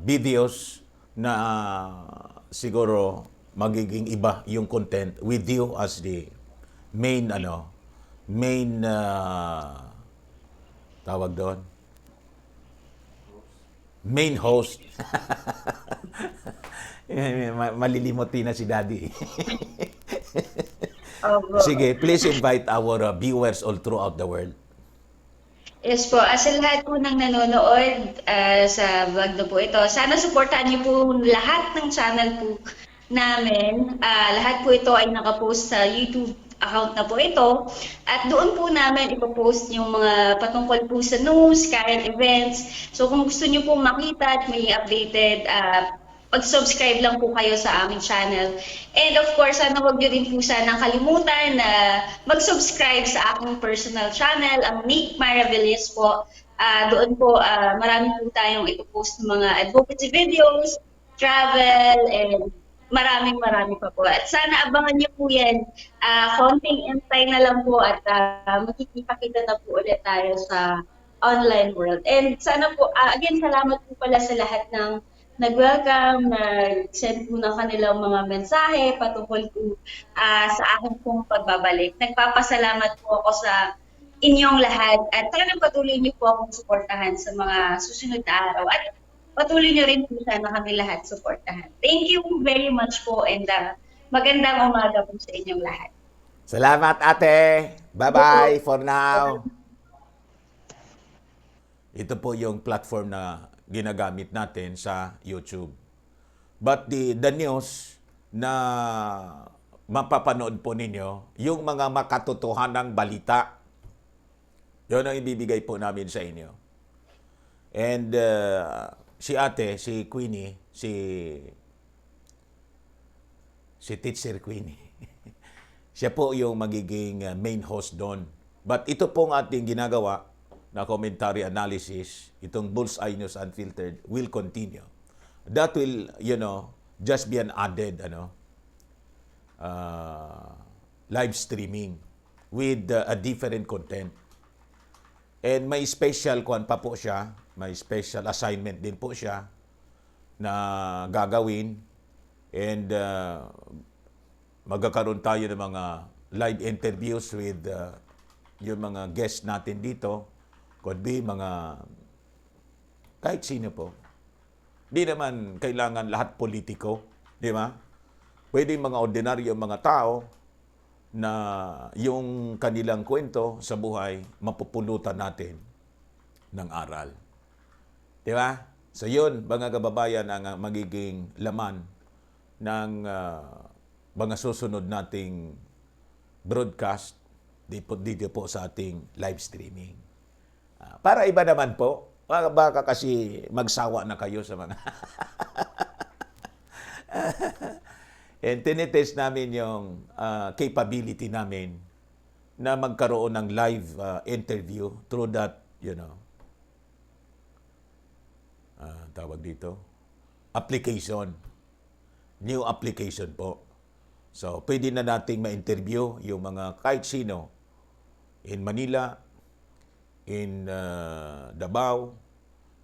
videos na siguro magiging iba yung content with you as the main tawag doon, main host. Malilimutin na si Daddy. Opo. Sige, please invite our viewers all throughout the world. Yes po, sa lahat po ng nanonood sa vlog na po ito, sana supportahan niyo po lahat ng channel po namin. Lahat po ito ay nakapost sa YouTube account na po ito. At doon po namin ipopost yung mga patungkol po sa news, current events. So kung gusto niyo po makita at may updated, pag-subscribe lang po kayo sa aming channel. And of course, sana huwag niyo rin po sanang kalimutan na mag-subscribe sa aking personal channel, ang Nick Maravillas po. Doon po, marami po tayong ipopost ng mga advocacy videos, travel, and marami pa po. At sana abangan niyo po yan. Konting antay na lang po at makikita-kita na po ulit tayo sa online world. And sana po, again, salamat po pala sa lahat ng nag-welcome, nag-send po ng kanilang mga mensahe patungkol po sa aking pong pagbabalik. Nagpapasalamat po ako sa inyong lahat at sana patuloy niyo po akong suportahan sa mga susunod na araw at patuloy niyo rin po sana kami lahat suportahan. Thank you very much po and magandang umaga po sa inyong lahat. Salamat, ate. Bye-bye for now. Ito po yung platform na ginagamit natin sa YouTube. But the news na mapapanood po ninyo, yung mga makatotohanang balita, yun ang ibibigay po namin sa inyo. And si ate, si Queenie, si Teacher Queenie, siya po yung magiging main host doon. But ito pong ating ginagawa na commentary analysis, itong Bullseye News Unfiltered will continue. That will, just be an added live streaming with a different content. And may special pa po siya, may special assignment din po siya na gagawin. And magkakaroon tayo ng mga live interviews with yung mga guests natin dito. Could be mga kahit sino po. Di naman kailangan lahat politiko, di ba? Pwede mga ordinaryo mga tao na yung kanilang kwento sa buhay mapupulutan natin ng aral. Di ba? So yun, mga kababayan, ang magiging laman ng mga susunod nating broadcast dito po sa ating live streaming. Para iba naman po, baka kasi magsawa na kayo sa mga... And tinitest namin yung capability namin na magkaroon ng live interview through that, tawag dito, application. New application po. So, pwede na nating ma-interview yung mga kahit sino in Manila, in Davao,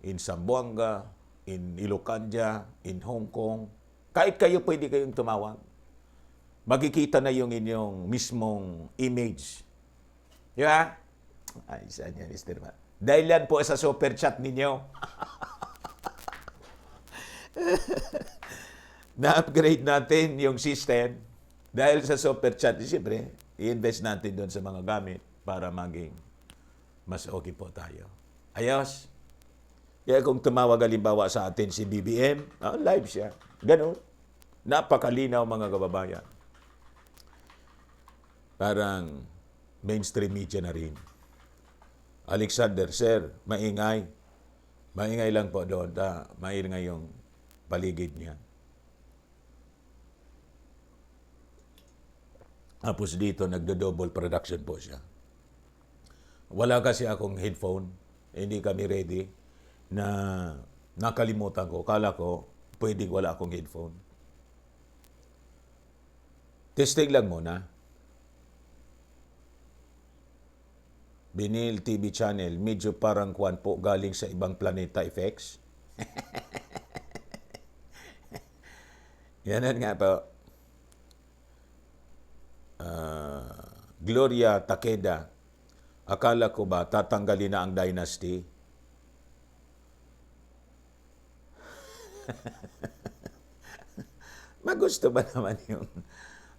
in Zamboanga, in Ilocania, in Hong Kong. Kahit kayo, pwede kayong tumawag. Makikita na yung inyong mismong image. Di ba? Ay, saan yan, Mr. Matt? Dahil yan po sa super chat ninyo. Na-upgrade natin yung system dahil sa super chat. Siyempre, i-invest natin doon sa mga gamit para maging mas okay po tayo. Ayos. Kaya kung tumawag halimbawa sa atin si BBM, live siya. Ganun. Napakalinaw mga kababayan. Parang mainstream media na rin. Alexander, sir, maingay. Maingay lang po doon. Maingay yung paligid niya. Tapos dito, nagdo-double production po siya. Wala kasi akong headphone. Hindi kami ready na nakalimutan ko. Kala ko, pwedeng wala akong headphone. Testing lang muna. Binil TV channel, medyo parang kwan po galing sa ibang planeta effects. Yan nga po. Gloria Takeda, akala ko ba tatanggalin na ang dynasty? Magusto ba naman yung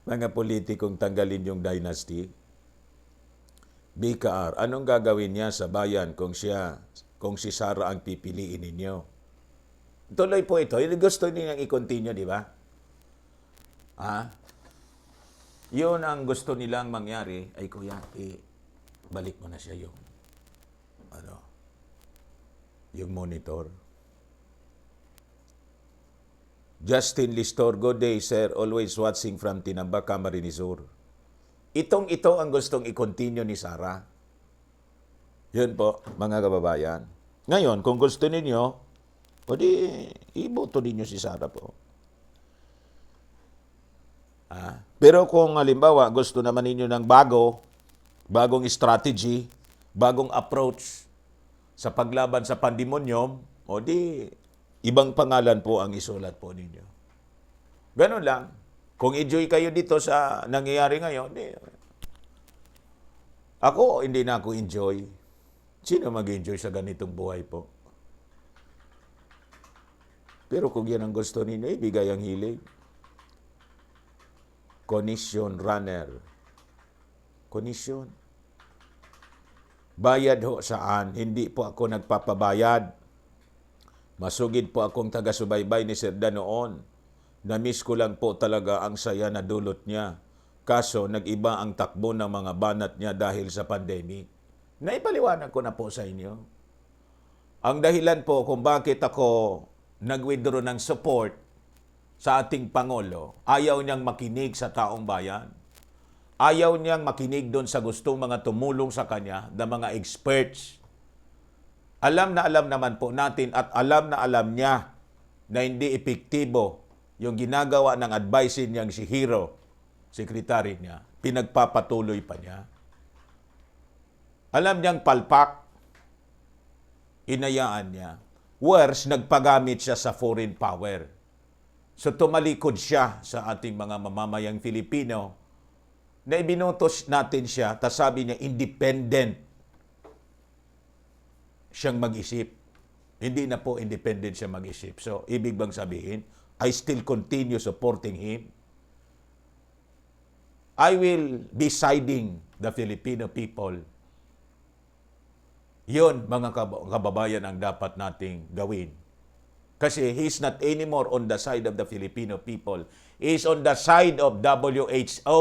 mga politikong tanggalin yung dynasty? BKR, anong gagawin niya sa bayan kung si Sara ang pipiliin ninyo? Tuloy po ito. Yung gusto nilang i-continue, di ba? Yun ang gusto nilang mangyari. Ay kuya, balik mo na siya yung monitor. Justin Listor, good day sir. Always watching from Tinamba, Camarines Sur. Ito ang gustong i-continue ni Sara. Yun po, mga kababayan. Ngayon, kung gusto ninyo, o di, iboto ninyo si Sara po. Pero kung halimbawa, gusto naman ninyo ng bagong strategy, bagong approach sa paglaban sa pandemonyum, o di, ibang pangalan po ang isulat po ninyo. Ganun lang. Kung enjoy kayo dito sa nangyayari ngayon, ako, hindi na ako enjoy. Sino mag-enjoy sa ganitong buhay po? Pero kung yan ang gusto ninyo, ibigay ang hilig. Commission runner. Commission. Bayad ho saan? Hindi po ako nagpapabayad. Masugid po akong taga-subaybay ni Sir Dan noon. Na-miss ko lang po talaga ang saya na dulot niya. Kaso, nag-iba ang takbo ng mga banat niya dahil sa pandemic. Naipaliwanag ko na po sa inyo. Ang dahilan po kung bakit ako nag-withdraw ng support sa ating Pangulo, ayaw niyang makinig sa taong bayan. Ayaw niyang makinig doon sa gustong mga tumulong sa kanya na mga experts. Alam na alam naman po natin at alam na alam niya na hindi epektibo yung ginagawa ng advising niyang si Hero, sekretary niya, pinagpapatuloy pa niya. Alam niyang palpak, inayaan niya. Worse, nagpagamit siya sa foreign power. So tumalikod siya sa ating mga mamamayang Filipino na ibinutos natin siya, tas sabi niya independent siyang mag-isip. Hindi na po independent siya mag-isip. So, ibig bang sabihin, I still continue supporting him? I will be siding the Filipino people. Yun, mga kababayan, ang dapat nating gawin. Kasi he's not anymore on the side of the Filipino people. He's on the side of WHO.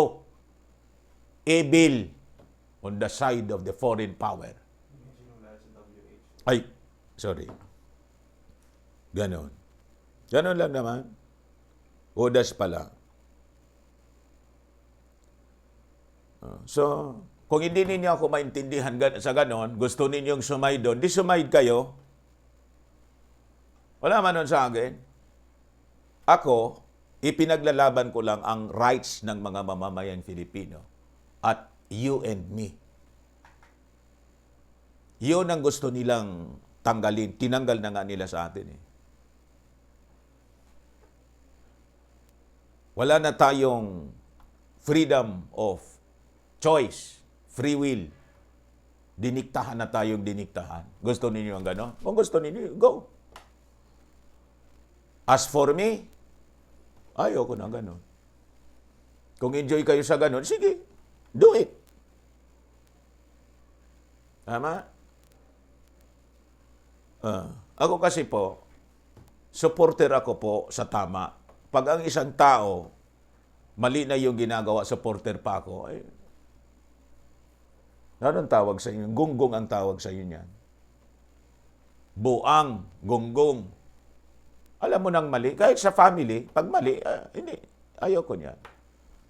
Evil. On the side of the foreign power. Ay, sorry. Ganon. Ganon lang naman. Udas pala. So, kung hindi ninyo ako maintindihan sa ganon, gusto ninyong sumay doon, di sumaid kayo. Wala man nun sa akin. Ako, ipinaglalaban ko lang ang rights ng mga mamamayang Filipino. At you and me. Yun ang gusto nilang tanggalin. Tinanggal na nga nila sa atin. Wala na tayong freedom of choice, free will. Diniktahan na tayong diniktahan. Gusto ninyo ang gano'n? Kung gusto ninyo, go. As for me, ayoko na gano'n. Kung enjoy kayo sa gano'n, sige, do it. Tama? Ako kasi po, supporter ako po sa tama. Pag ang isang tao, mali na yung ginagawa, supporter pa ako, anong tawag sa inyo? Gunggong ang tawag sa inyo niyan. Buang, gunggong. Alam mo nang mali. Kahit sa family, pag mali, hindi. Ayoko niyan.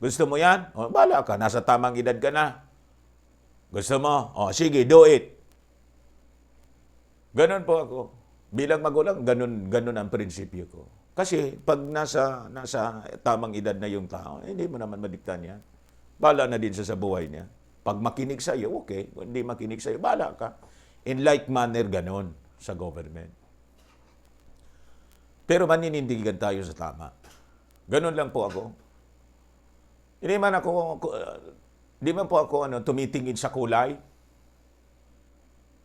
Gusto mo yan? O, bahala ka. Nasa tamang edad ka na. Gusto mo? O, sige, do it. Ganon po ako. Bilang magulang, ganon ang prinsipyo ko. Kasi pag nasa tamang edad na yung tao, hindi mo naman madiktan yan. Bahala na din siya sa buhay niya. Pag makinig sa iyo, okay. Kung hindi makinig sa iyo, bahala ka. In like manner, ganon sa government. Pero maninindigan tayo sa tama. Ganon lang po ako. Hindi man po ako tumitingin sa kulay.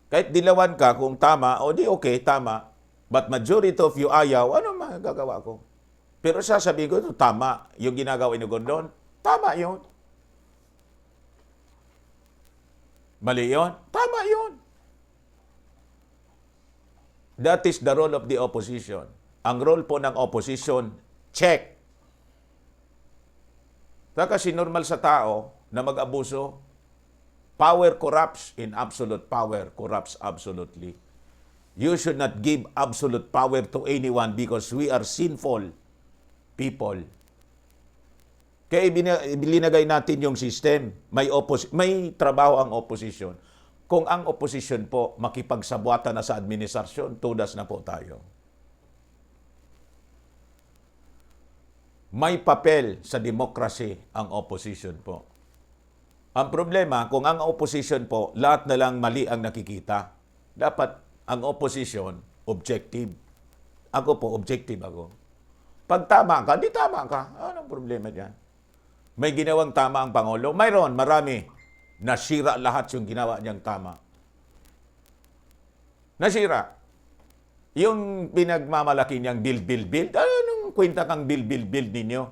Kahit dilawan ka kung tama, o di okay, tama. But majority of you ayaw, ano magagawa ko? Pero sasabihin ko, ito tama. Yung ginagawa ni Gordon, tama yun. Mali yun? Tama yun. That is the role of the opposition. Ang role po ng opposition, check. Kasi normal sa tao na mag-abuso, power corrupts in absolute power corrupts absolutely. You should not give absolute power to anyone because we are sinful people. Kaya ilinagay natin yung system. May trabaho ang opposition. Kung ang opposition po makipagsabuatan na sa administrasyon, tudas na po tayo. May papel sa democracy ang opposition po. Ang problema, kung ang opposition po, lahat na lang mali ang nakikita. Dapat ang opposition, objective. Ako po, objective ako. Pag tama ka, di tama ka. Anong problema dyan? May ginawang tama ang Pangulo? Mayroon, marami. Nasira lahat yung ginawa niyang tama. Nasira. Yung pinagmamalaki niyang build. Anong kwenta kang build ninyo?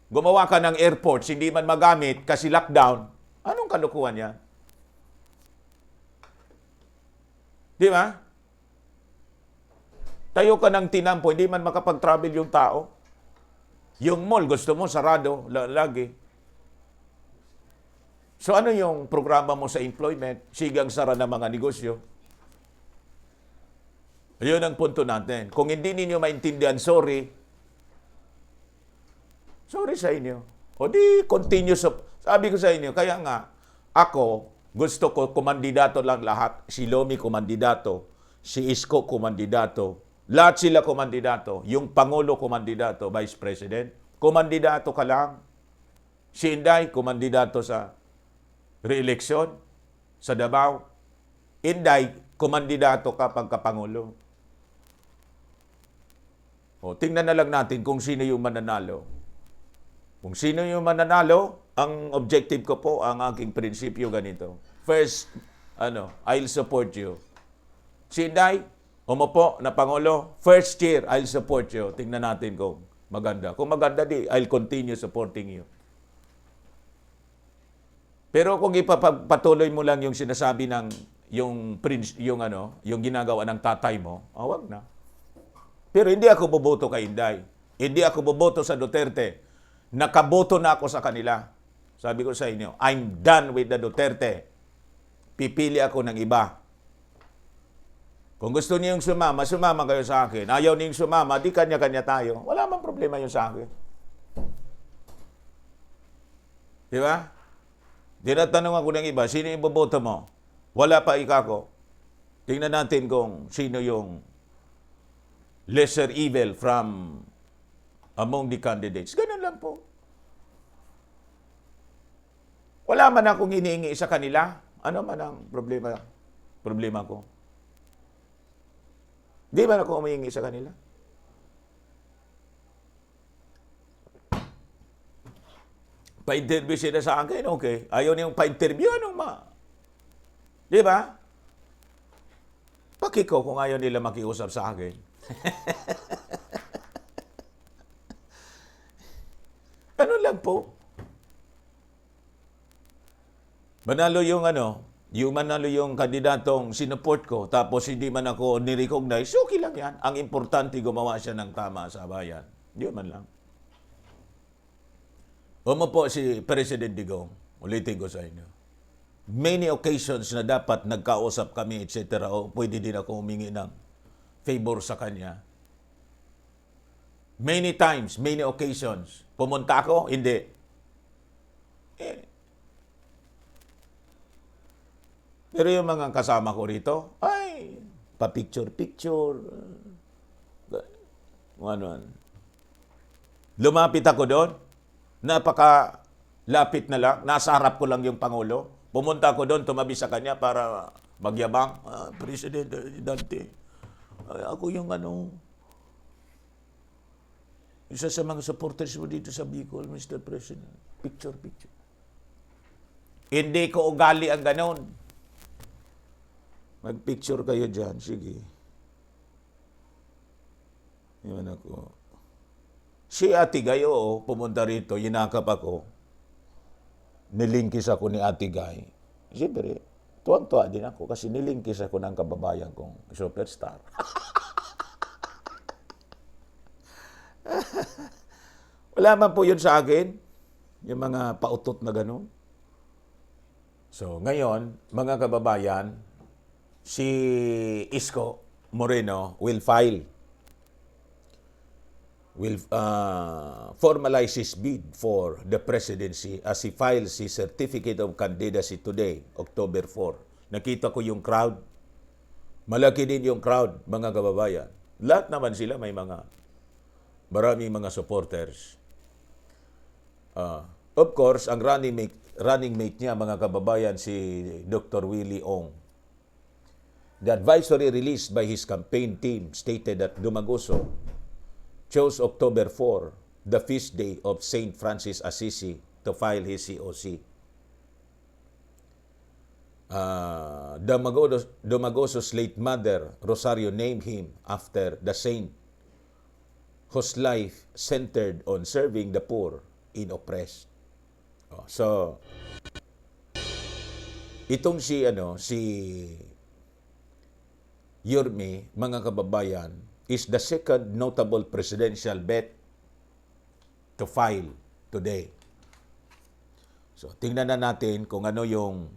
Gumawa ka ng airports, hindi man magamit kasi lockdown. Anong kalukuhan yan? Di ba? Tayo ka ng tinampo, hindi man makapag-travel yung tao. Yung mall, gusto mo, sarado, lagi. So ano yung programa mo sa employment? Sigang sara ng mga negosyo. Ayun ang punto natin. Kung hindi ninyo maintindihan, sorry sa inyo. O di, continue. Sabi ko sa inyo, kaya nga, ako, gusto ko kumandidato lang lahat. Si Lomi kumandidato, si Isko kumandidato, lahat sila kumandidato. Yung Pangulo kumandidato, Vice President, kumandidato ka lang. Si Inday kumandidato sa re-election sa Davao. Inday, kumandidato ka pagkapangulo. O, tingnan na lang natin kung sino yung mananalo. Kung sino yung mananalo, ang objective ko po, ang aking prinsipyo ganito. First, I'll support you. Si Inday, umupo na Pangulo, first year, I'll support you. Tingnan natin kung maganda. Kung maganda di, I'll continue supporting you. Pero kung ipapatuloy mo lang yung sinasabi ng yung ginagawa ng tatay mo, wag na. Pero hindi ako boboto kay Inday. Hindi ako boboto sa Duterte. Nakaboto na ako sa kanila. Sabi ko sa inyo, I'm done with the Duterte. Pipili ako ng iba. Kung gusto niyong sumama kayo sa akin. Ayaw niyong sumama, di kanya-kanya tayo. Wala mang problema yun sa akin. Di ba? Tinatanong ako ng iba, sino yung boboto mo? Wala pa ikako. Tingnan natin kung sino yung lesser evil from among the candidates. Ganun lang po. Wala man akong hinihingi sa kanila. Ano man ang problema ko. Di man ako humihingi sa kanila. Pa-interview sila sa akin, okay. Ayaw niyong pa-interview, Di ba? Pakiko kung ayaw nila makiusap sa akin. Ano lang po. Manalo yung kandidatong sinuport ko, tapos hindi man ako ni-recognize, okay lang yan. Ang importante, gumawa siya ng tama sa bayan. Di man lang. Umupo si President Digong, ulitin ko sa inyo. Many occasions na dapat nagkausap kami, etc. O pwede din ako humingi ng favor sa kanya. Many times, many occasions. Pumunta ako? Hindi. Pero yung mga kasama ko rito, ay, pa-picture-picture. Ano. Lumapit ako doon. Napaka-lapit na lang. Nasa harap ko lang yung Pangulo. Pumunta ako doon, tumabi sa kanya para magyabang. Presidente, ako yung isa sa mga supporters mo dito sa Bicol, Mr. President. Picture. Hindi ko ugali ang ganon. Mag-picture kayo dyan. Sige. Yun ako. Si Ate Gay, pumunta rito, yinakap ako. Nilingkis ako ni Ate Gay. Siyempre, tuwang-tuwa din ako kasi nilingkis ako ng kababayan kong superstar. Wala man po yun sa akin, yung mga pautot na gano'n. So, ngayon, mga kababayan, si Isko Moreno will formalize his bid for the presidency as he files his certificate of candidacy today, October 4. Nakita ko yung crowd. Malaki din yung crowd, mga kababayan. Lahat naman sila may maraming mga supporters. Of course, ang running mate niya, mga kababayan, si Dr. Willie Ong. The advisory released by his campaign team stated that Dumaguso chose October 4, the feast day of Saint Francis Assisi, to file his COC. Dumaguso's late mother, Rosario, named him after the saint whose life centered on serving the poor in oppressed. So, itong si Yorme, mga kababayan, is the second notable presidential bet to file today. So, tingnan na natin kung ano yung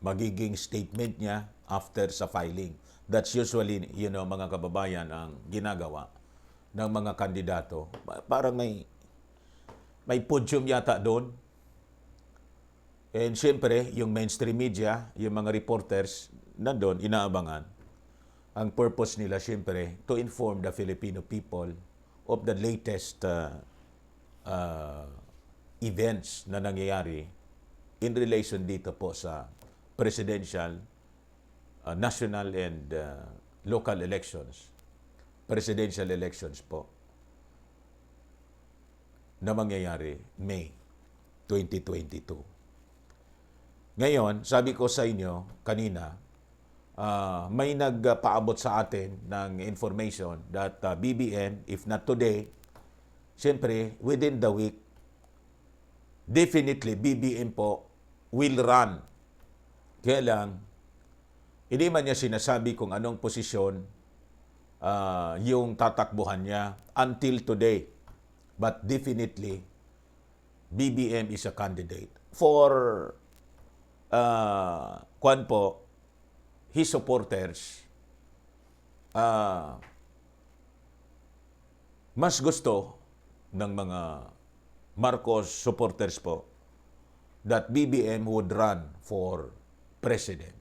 magiging statement niya after sa filing. That's usually, mga kababayan, ang ginagawa ng mga kandidato. Parang may podium yata doon. And siyempre, yung mainstream media, yung mga reporters, nandun, inaabangan. Ang purpose nila, siyempre, to inform the Filipino people of the latest events na nangyayari in relation dito po sa presidential, national and local elections. Presidential elections po na mangyayari May 2022. Ngayon, sabi ko sa inyo kanina, may nagpaabot sa atin ng information that BBM, if not today, siyempre, within the week, definitely BBM po will run. Kaya lang, hindi man niya sinasabi kung anong posisyon yung tatakbuhan niya until today. But definitely, BBM is a candidate. For his supporters, mas gusto ng mga Marcos supporters po that BBM would run for president.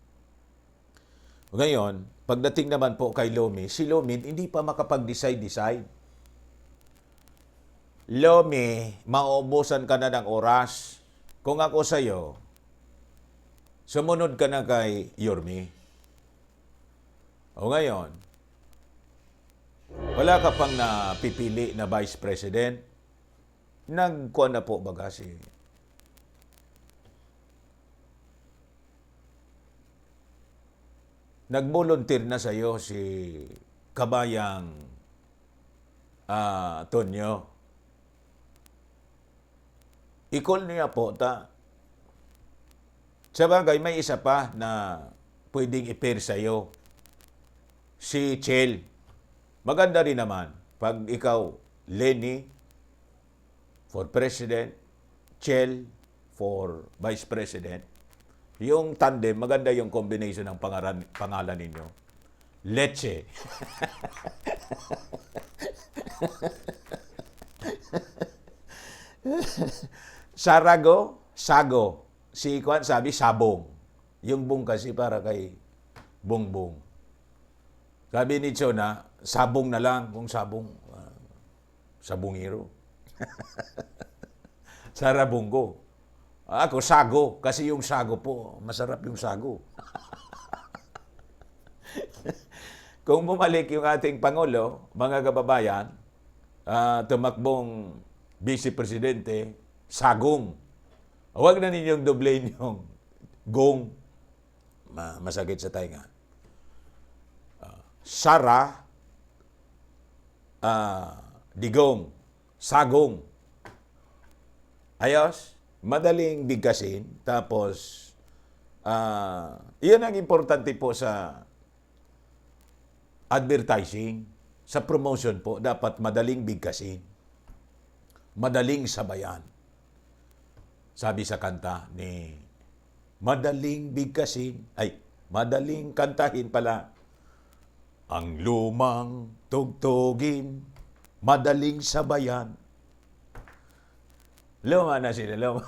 Ngayon, pagdating naman po kay Lomi, si Lomi hindi pa makapag-decide. Lomi, mauubusan ka na ng oras. Kung ako sa'yo, sumunod ka na kay Yorme. O ngayon, wala ka pang napipili na Vice President. Nagkuha na po baga si nag-volunteer na sa'yo si Kabayang Tonyo. I-call niya po sa bagay, may isa pa na pwedeng i-pair sa'yo. Si Chel. Maganda rin naman. Pag ikaw, Lenny for President, Chel for Vice President, yung tandem, maganda yung combination ng pangalan ninyo. Leche. Sarago, sago. Si Kwan sabi, sabong. Yung bong kasi para kay bongbong. Sabi ni Chona, sabong na lang kung sabong. Sabongiro. Sarabonggo. Ako, sago. Kasi yung sago po, masarap yung sago. Kung bumalik yung ating Pangulo, mga kababayan, tumakbong Vice Presidente, sagong. Huwag na ninyong doblein yung gong. Masakit sa tainga. Sara, digong, sagong. Ayos, madaling bigkasin. Tapos, yun ang importante po sa advertising, sa promotion po, dapat madaling bigkasin. Madaling sabayan. Sabi sa kanta ni madaling bigkasin, madaling kantahin pala. Ang lumang tugtugin, madaling sabayan. Luma na sila, luma.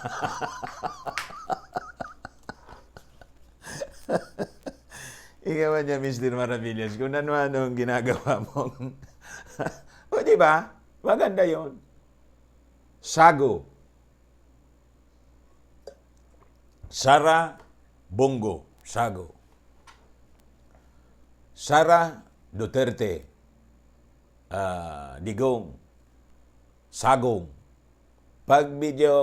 Ikaw niya, Mr. Maravillas, kung ano-ano ang ginagawa mong... O, di ba? Maganda yon. Sago. Sara Bongo. Sago. Sara Duterte. Digong. Sagong. Pag medyo,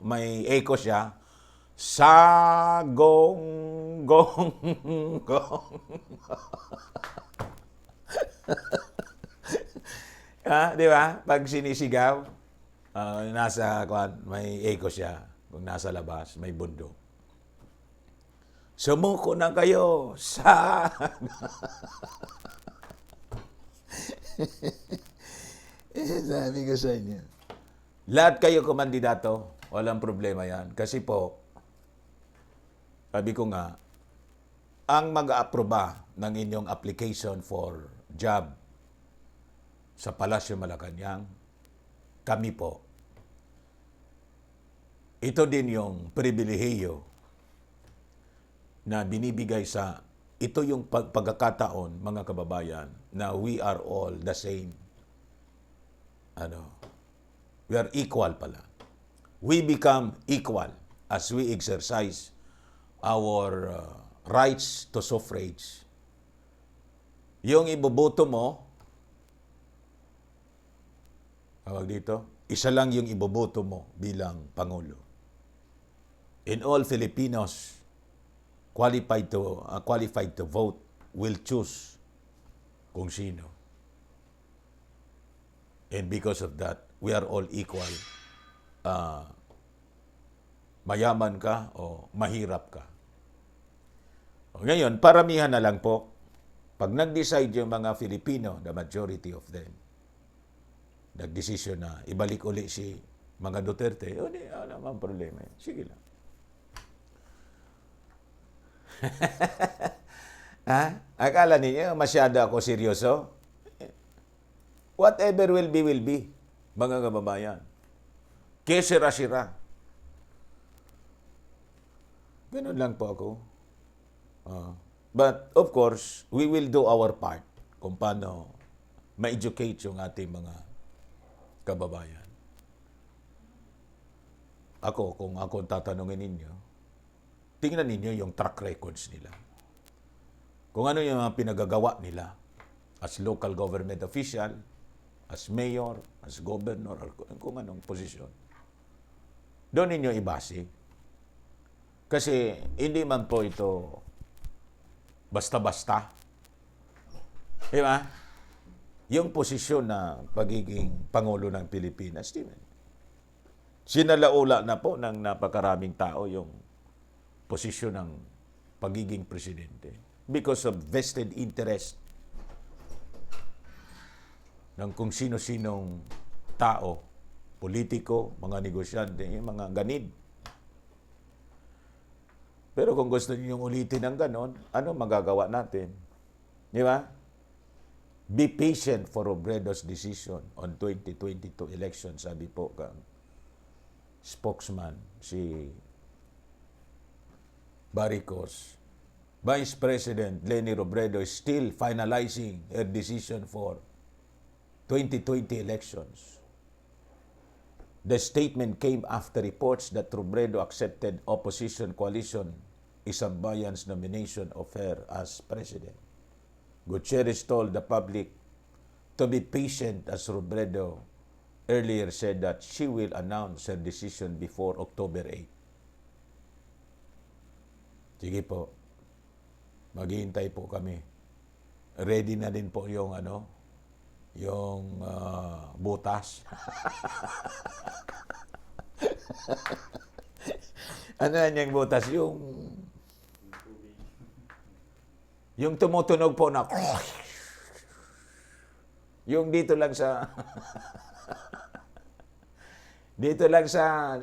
may echo siya, sagong, gong, gong. Di ba? Pag sinisigaw, may echo siya. Kung nasa labas, may bundok. Sumuko na kayo sa... Sabi ko sa inyo. Lahat kayo kumandidato, walang problema yan. Kasi po, sabi ko nga, ang mag-aaproba ng inyong application for job sa Palasyo Malacanang, kami po. Ito din yung pribilehiyo na binibigay sa, ito yung pagkakataon, mga kababayan, na we are all the same. We are equal pala. We become equal as we exercise our rights to suffrage. Yung iboboto mo, tawag dito, isa lang yung iboboto mo bilang Pangulo. In all Filipinos qualified to vote will choose kung sino. And because of that, we are all equal. Mayaman ka o mahirap ka. Ngayon, paramihan na lang po, pag nag-decide yung mga Filipino, the majority of them, nag-desisyon na ibalik uli si mga Duterte, di, naman problema. Sige lang. Akala niyo masyado ako seryoso? Whatever will be, mga kababayan. Kesira-sira. Ganun lang po ako. But of course, we will do our part kung paano ma-educate yung ating mga kababayan. Kung ako tatanungin ninyo, tingnan ninyo yung track records nila. Kung ano yung mga pinagagawa nila as local government official, as mayor, as governor, or kung anong posisyon. Doon ninyo ibase. Kasi hindi man po ito basta-basta. Di ba? Yung posisyon na pagiging Pangulo ng Pilipinas, sinalaula na po ng napakaraming tao yung posisyon ng pagiging presidente because of vested interest ng kung sino-sinong tao, politiko, mga negosyante, yung mga ganid. Pero kung gusto niyo ulitin ng ganon, ano magagawa natin? Di ba? Be patient for Robredo's decision on 2022 election, sabi po spokesman, si Barricos, Vice President Leni Robredo is still finalizing her decision for 2020 elections. The statement came after reports that Robredo accepted opposition coalition Isang Bayan's nomination of her as president. Gutierrez told the public to be patient as Robredo earlier said that she will announce her decision before October 8. Sige po, maghihintay po kami. Ready na din po yung butas. Ano yan yung butas? Yung tumutunog po na yung dito lang sa dito lang sa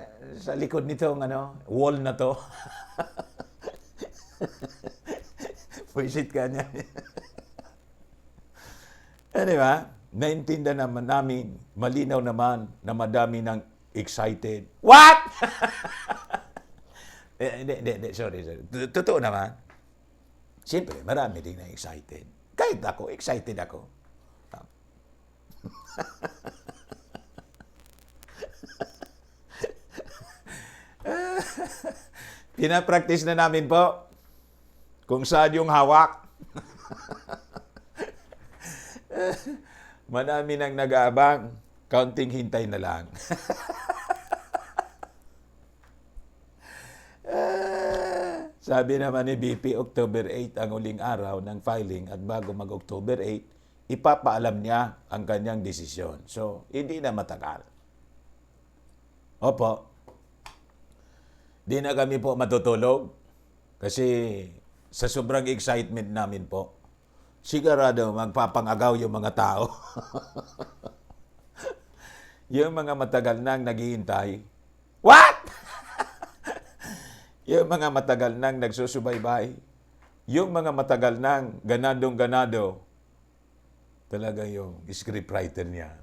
likod nitong wall na to. Puisit ka niya. Di ba? Naintindihan naman namin, malinaw naman na madami ng excited. What? Hindi, sorry. Totoo naman. Siyempre, marami din na excited. Kahit ako, excited ako. Pinapractice na namin po kung saan yung hawak. Marami nang nag-aabang, counting hintay na lang. Sabi naman ni BP, October 8 ang uling araw ng filing at bago mag-October 8, ipapaalam niya ang kanyang desisyon. So, hindi na matagal. Opo. Di na kami po matutulog kasi sa sobrang excitement namin po, sigurado magpapangagaw yung mga tao. Yung mga matagal nang naghihintay. What? Yung mga matagal nang nagsusubaybay. Yung mga matagal nang ganadong-ganado. Talaga yung scriptwriter niya.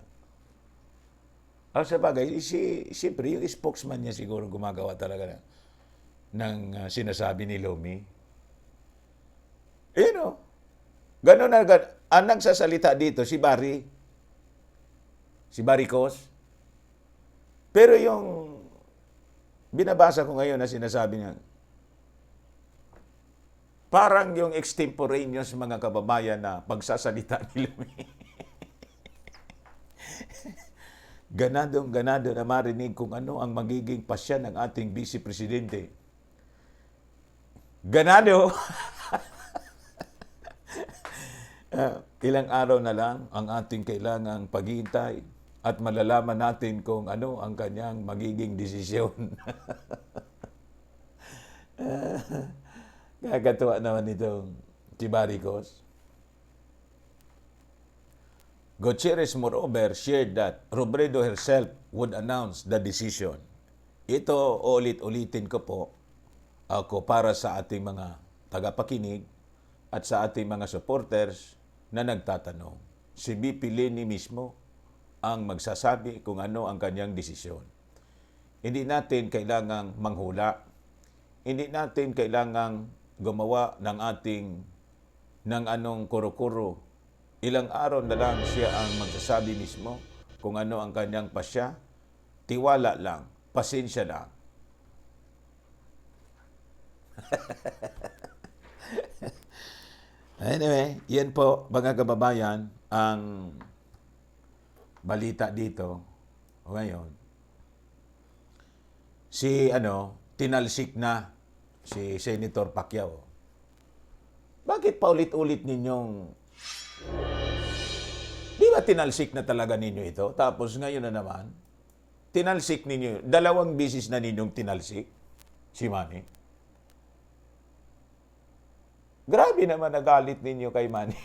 Sa bagay, siyempre yung spokesman niya siguro gumagawa talaga ng sinasabi ni Lomi. Gano'n na, ang nagsasalita dito, si Barricos. Pero yung binabasa ko ngayon na sinasabi niya, parang yung extemporaneous mga kababayan na pagsasalita ni Lomi. Ganado na marinig kung ano ang magiging pasya ng ating Vice Presidente. Ganado! Ilang araw na lang ang ating kailangang paghihintay at malalaman natin kung ano ang kanyang magiging desisyon. Kakatuwa naman itong si Barricos. Gutierrez, moreover, shared that Robredo herself would announce the decision. Ito, ulit-ulitin ko po, ako para sa ating mga tagapakinig at sa ating mga supporters na nagtatanong. Si BP Leni mismo ang magsasabi kung ano ang kanyang desisyon. Hindi natin kailangang manghula. Hindi natin kailangang gumawa ng anong kuro-kuro. Ilang araw na lang siya ang magsasabi mismo kung ano ang kanyang pasya. Tiwala lang, pasensya lang. Anyway, yan po mga kababayan ang balita dito ngayon. Tinalsik na si Senator Pacquiao. Bakit paulit-ulit ninyong di ba tinalsik na talaga ninyo ito? Tapos ngayon na naman, tinalsik ninyo. 2 bisis na ninyong tinalsik si Manny. Grabe naman nagalit ninyo kay Manny.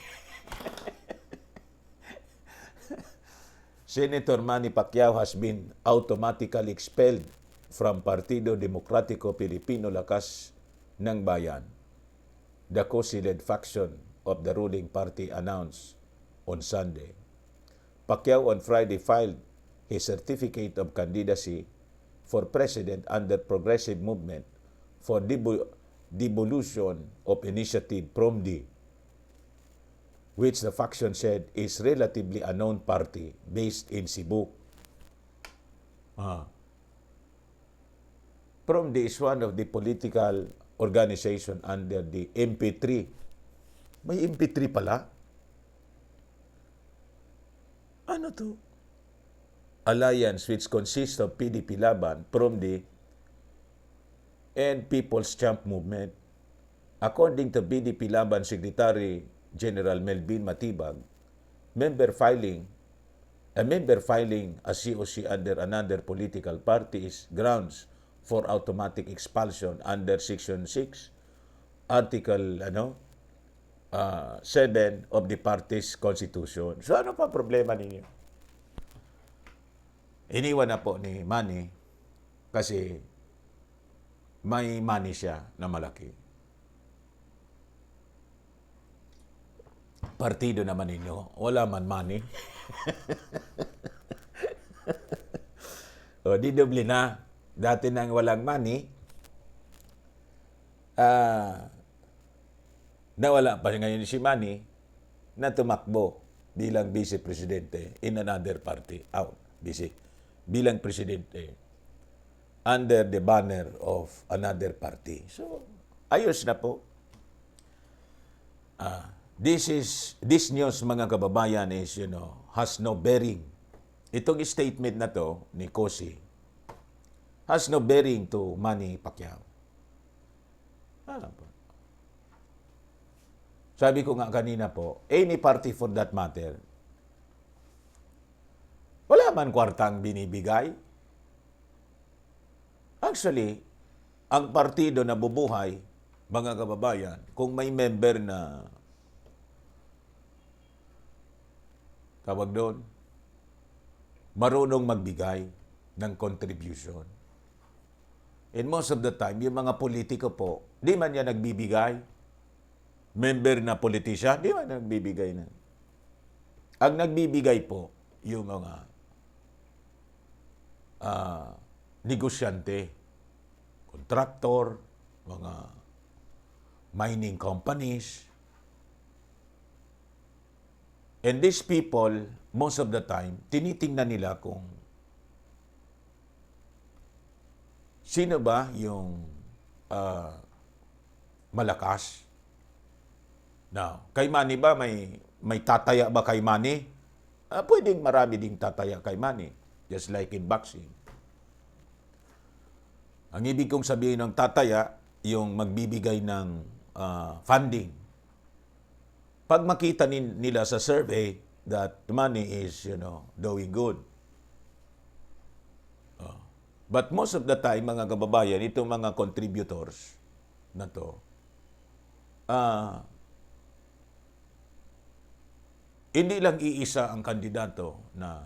Senator Manny Pacquiao has been automatically expelled from Partido Demokratiko Pilipino Lakas ng Bayan. The co-led faction of the ruling party announced on Sunday. Pacquiao on Friday filed his certificate of candidacy for president under progressive movement for devolution of initiative PROMD, which the faction said is relatively unknown party based in Cebu. PROMD is one of the political organization under the MP3. May MP3 pala? Ano to? Alliance, which consists of PDP Laban, PROMD, and People's Champ Movement. According to PDP Laban Secretary General Melvin Matibag, member filing a COC under another political party is grounds for automatic expulsion under Section 6, Article 7 of the party's constitution. So ano pa problema ninyo? Iniwan na po ni Manny kasi may money siya na malaki. Partido naman ninyo, wala man money. O, di doble na. Dati nang walang money, nawala pa ngayon si Manny na tumakbo bilang vice-presidente in another party. Bilang presidente under the banner of another party. So, ayos na po. This news, mga kababayan, is, has no bearing. Itong statement na to ni Cossy has no bearing to Manny Pacquiao. Sabi ko nga kanina po, any party for that matter, wala man kwartang binibigay. Actually, ang partido na bubuhay, mga kababayan, kung may member na tawag doon, marunong magbigay ng contribution. And most of the time, yung mga politiko po, di man yan nagbibigay. Member na politician, di man nagbibigay na. Ang nagbibigay po, yung mga negosyante, kontraktor, mga mining companies. And these people, most of the time, tinitingnan nila kung sino ba yung malakas. Now, kay Manny ba may tataya ba kay Manny? Pwedeng marami ding tataya kay Manny. Just like in boxing. Ang ibig kong sabihin ng tataya, yung magbibigay ng funding. Pag makita nila sa survey that money is, doing good. But most of the time, mga kababayan, itong mga contributors na to, hindi lang iisa ang kandidato na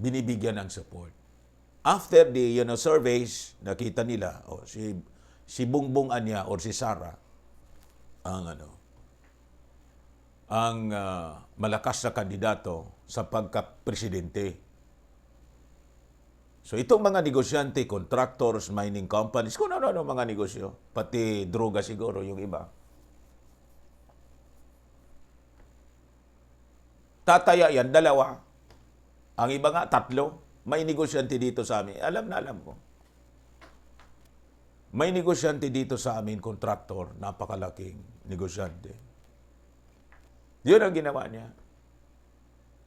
binibigyan ng support. After the surveys, nakita nila si Bongbong Anya or si Sara ang malakas na kandidato sa pagka-presidente. So itong mga negosyante, contractors, mining companies, kung ano mga negosyo, pati droga siguro yung iba. Tataya yan, 2. Ang iba nga, 3. May negosyante dito sa amin. Alam ko. May negosyante dito sa amin, kontraktor, napakalaking negosyante. Yun ang ginawa niya.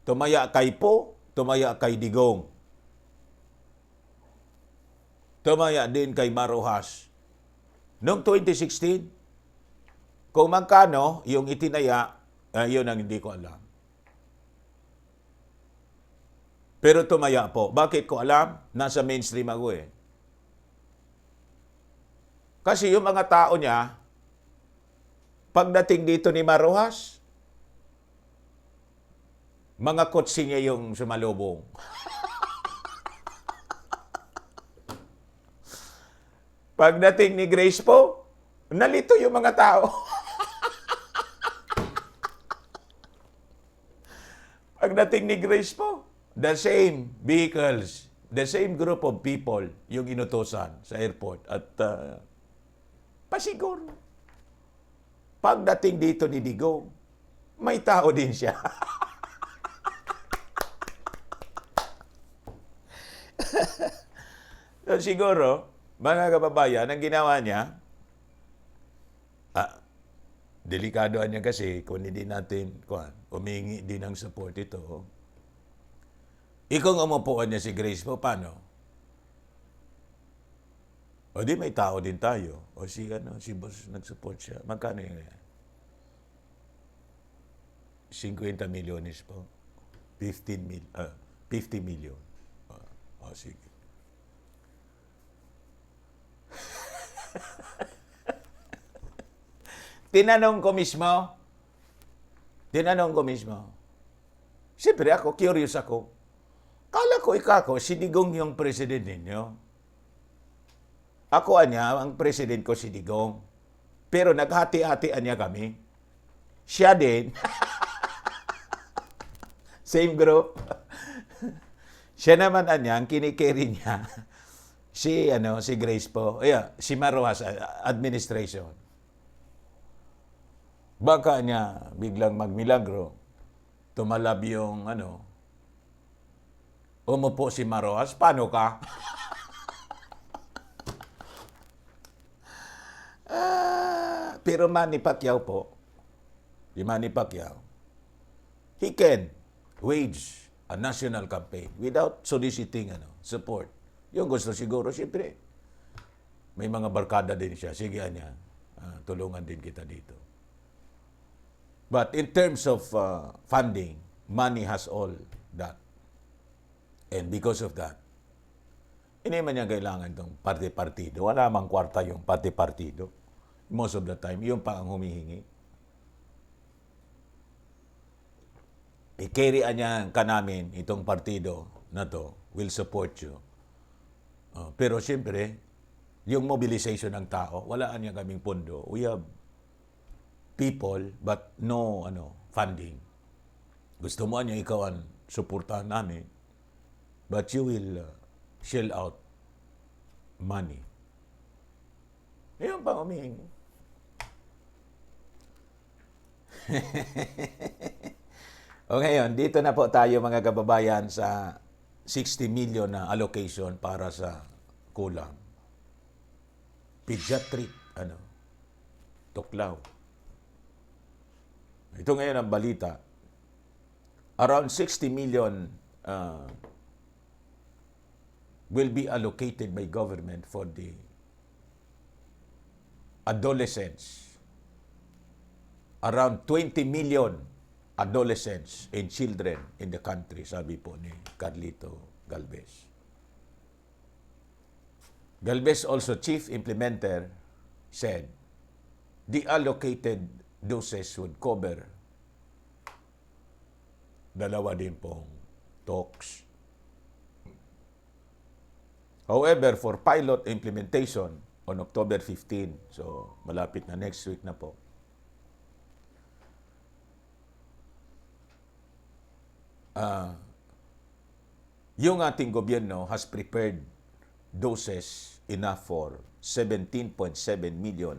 Tumaya kay Po, tumaya kay Digong. Tumaya din kay Marojas. Noong 2016, kung magkano yung itinaya, yun ang hindi ko alam. Pero tumaya po. Bakit ko alam? Nasa mainstream ako eh. Kasi yung mga tao niya, pagdating dito ni Marojas, mga kotse niya yung sumalubong. Pagdating ni Grace po, nalito yung mga tao. Pagdating ni Grace po, the same vehicles the same group of people yung inutosan sa airport at pasiguro. Pagdating dito ni Digong, may tao din siya. So, siguro, mga kababayan, ang ginawa niya, delikado niya kasi kung hindi natin humingi din ng support ito. Ikaw ang umupuan niya si Grace po, paano? O di may tao din tayo. O si boss nag-support siya. Magkano yun? 50 milyones po. 50 million. O sige. Tinanong ko mismo. Siyempre ako, curious ako. Kala ko ikako, si Digong yung president ninyo. Ako ang president ko si Digong. Pero naghati-hatian niya kami. Siya din. Same group. Siya naman ang kinikeri niya. Si Grace po. Si Marroas administration. Baka niya biglang magmilagro. Tumalab yung umupo si Marroas. Paano ka? Pero Manny Pacquiao po, si Manny Pacquiao, he can wage a national campaign without soliciting support. Yung gusto siguro, siyempre, may mga barkada din siya. Sige niya, tulungan din kita dito. But in terms of funding, money has all that. And because of that, hindi man niya kailangan itong party-partido. Wala mang kwarta yung party-partido. Most of the time, yung pa ang humihingi. I-carryan niya ka namin itong partido na to, will support you. Pero siyempre, yung mobilization ng tao, walaan niya kaming pondo. We have people but no funding. Gusto mo niya ikaw ang suportahan namin, but you will shell out money. Ayun pa humihingi. O ngayon, dito na po tayo mga kababayan sa 60 million na allocation para sa kulang. Pediatric, tuklaw. Ito ngayon ang balita. Around 60 million will be allocated by government for the adolescents. Around 20 million adolescents and children in the country, sabi po ni Carlito Galvez. Galvez, also chief implementer, said the allocated doses would cover dalawa din pong talks. However, for pilot implementation on October 15, so malapit na next week na po, yung ating gobyerno has prepared doses enough for 17.7 million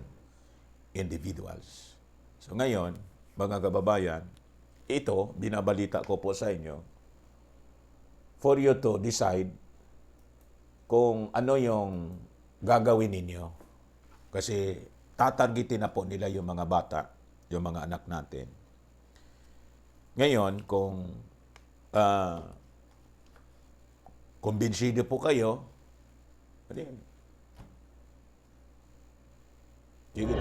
individuals. So ngayon, mga kababayan, ito, binabalita ko po sa inyo, for you to decide kung ano yung gagawin ninyo. Kasi tatargetin na po nila yung mga bata, yung mga anak natin. Ngayon, kung kumbinsido po kayo, sige na.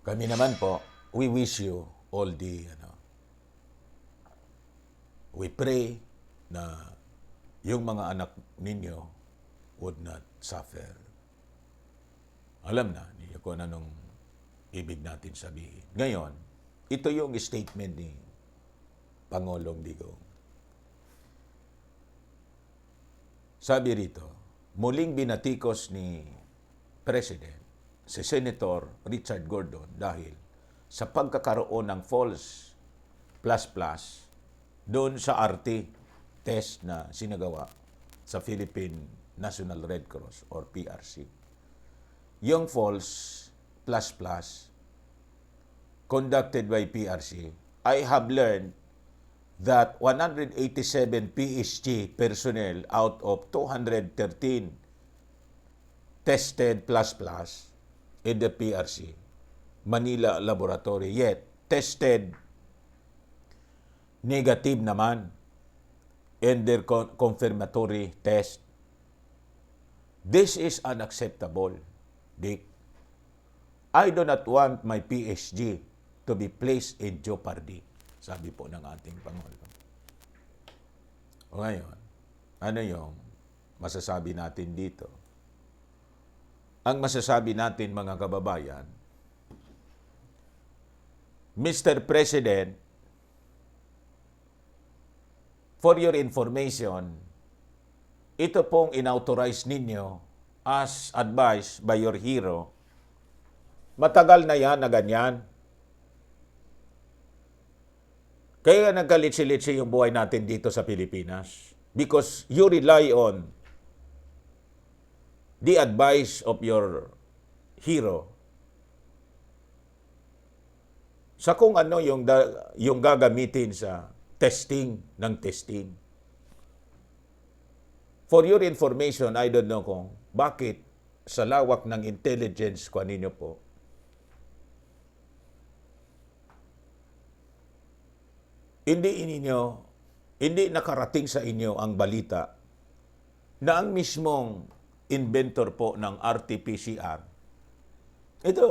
Kami naman po, we wish you all the, we pray na yung mga anak ninyo would not suffer. Alam na ninyo kung anong ibig natin sabihin. Ngayon, ito yung statement ni Pangulong Digong. Sabi rito, muling binatikos ni President si Senator Richard Gordon dahil sa pagkakaroon ng false plus doon sa RT test na sinagawa sa Philippine National Red Cross or PRC. Yung false plus plus conducted by PRC, I have learned that 187 PSG personnel out of 213 tested plus plus in the PRC Manila laboratory, yet tested negative naman in their confirmatory test. This is unacceptable, Dick. I do not want my PSG to be placed in jeopardy, sabi po ng ating Pangulo. O ngayon, ano yung masasabi natin dito? Ang masasabi natin, mga kababayan, Mr. President, for your information, ito pong inauthorize ninyo as advised by your hero. Matagal na yan na ganyan. Kaya nagkalitsi-litsi yung buhay natin dito sa Pilipinas. Because you rely on the advice of your hero sa kung ano yung gagamitin sa testing ng testing. For your information, I don't know kung bakit sa lawak ng intelligence ko ninyo po, hindi nakarating sa inyo ang balita na ang mismong inventor po ng RT-PCR, ito,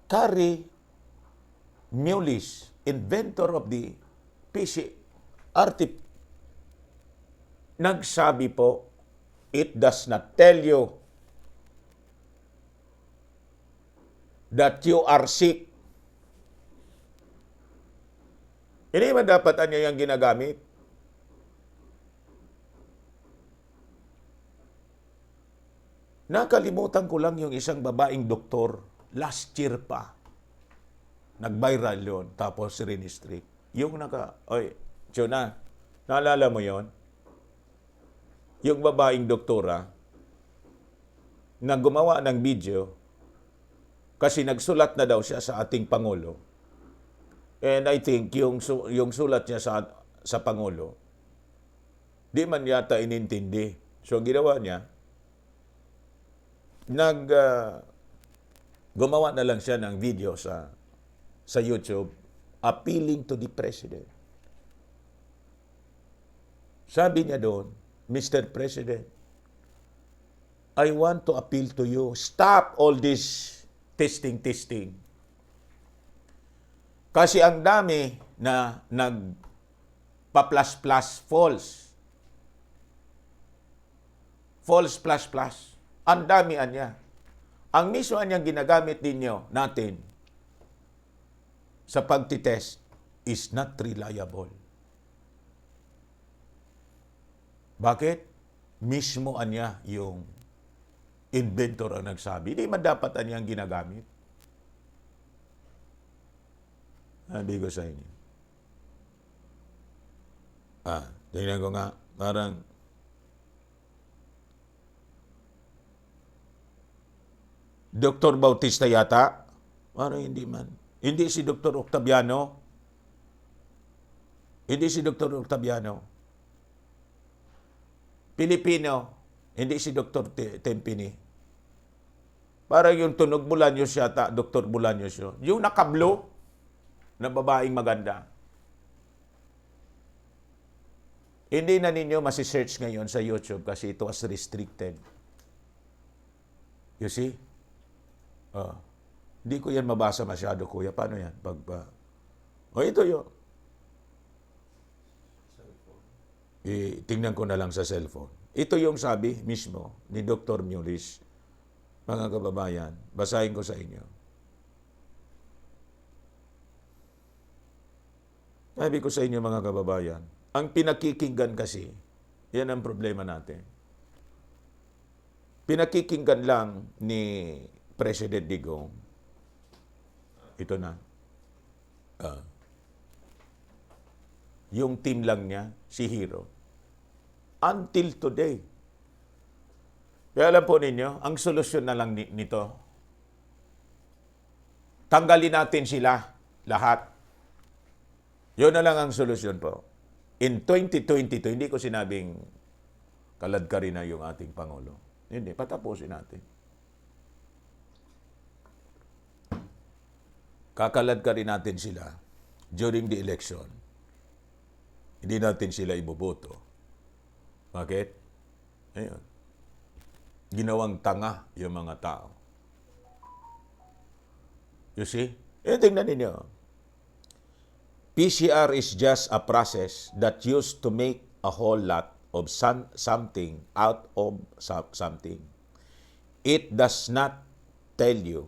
Carrie Mullis, inventor of the RT, nagsabi po, it does not tell you that you are sick. Hindi man dapat niya yung ginagamit. Nakalimutan ko lang yung isang babaeng doktor, last year pa. Nag-viral yun, tapos re-restrict. Yung Jonah, naalala mo yon? Yung babaeng doktora, na gumawa ng video, kasi nagsulat na daw siya sa ating Pangulo. And I think yung sulat niya sa Pangulo, di man yata inintindi. So ang ginawa niya, gumawa na lang siya ng video sa YouTube appealing to the President. Sabi niya doon, Mr. President, I want to appeal to you, stop all this testing. Kasi ang dami na nagpa-plus false. False plus. Ang dami niya. Ang mismo niyang ginagamit natin sa pagtitest is not reliable. Bakit? Mismo niya yung inventor ang nagsabi. Hindi man dapat niyang ginagamit. Sabi ko sa inyo. Tingnan ko nga, parang Dr. Bautista yata. Parang hindi man. Hindi si Dr. Octaviano. Pilipino. Hindi si Dr. Tempini. Parang yung tunog Bolaños yata, Dr. Bolaños yun. Yung nakablo na babaeng maganda. Hindi na ninyo masisearch ngayon sa YouTube kasi it was restricted. You see? Hindi ko yan mabasa masyado, kuya. Paano yan? Ito yun. Tingnan ko na lang sa cellphone. Ito yung sabi mismo ni Dr. Mullis. Mga kababayan, basahin ko sa inyo. Sabi ko sa inyo, mga kababayan, ang pinakikinggan kasi, yan ang problema natin. Pinakikinggan lang ni President Digong. Ito na. yung team lang niya, si Hero. Until today. Kaya alam po ninyo, ang solusyon na lang nito, tanggalin natin sila lahat. Yun na lang ang solusyon po. In 2022, hindi ko sinabing kaladkarin na yung ating Pangulo. Hindi, patapusin natin. Kakaladkarin natin sila during the election. Hindi natin sila iboboto. Bakit? Ayun. Ginawang tanga yung mga tao. You see? Tingnan ninyo. PCR is just a process that used to make a whole lot of something out of something. It does not tell you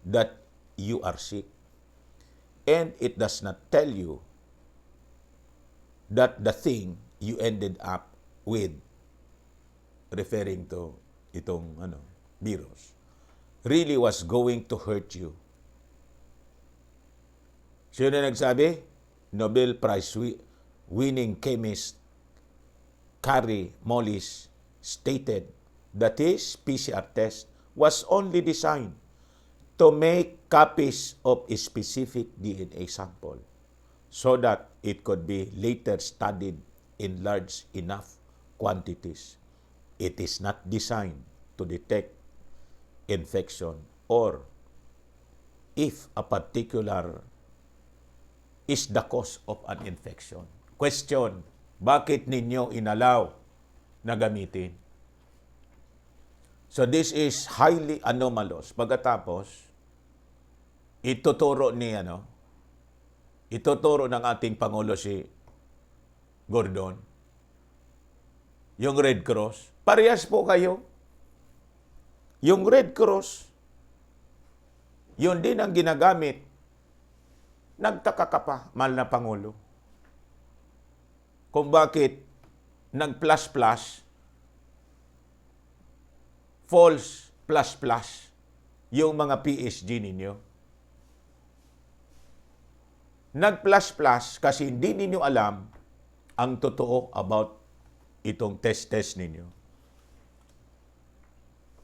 that you are sick. And it does not tell you that the thing you ended up with, referring to itong virus, really was going to hurt you. Sino na nagsabi? Nobel Prize winning chemist Kary Mullis stated that his PCR test was only designed to make copies of a specific DNA sample so that it could be later studied in large enough quantities. It is not designed to detect infection or if a particular is the cause of an infection. Question, bakit ninyo inalaw na gamitin? So this is highly anomalous. Pagkatapos, ituturo ng ating Pangulo si Gordon, yung Red Cross. Parehas po kayo. Yung Red Cross, yun din ang ginagamit. Nagtaka ka pa, mahal na Pangulo, kung bakit nag-plus-plus, false plus-plus, yung mga PSG ninyo. Nag-plus-plus kasi hindi ninyo alam ang totoo about itong test ninyo.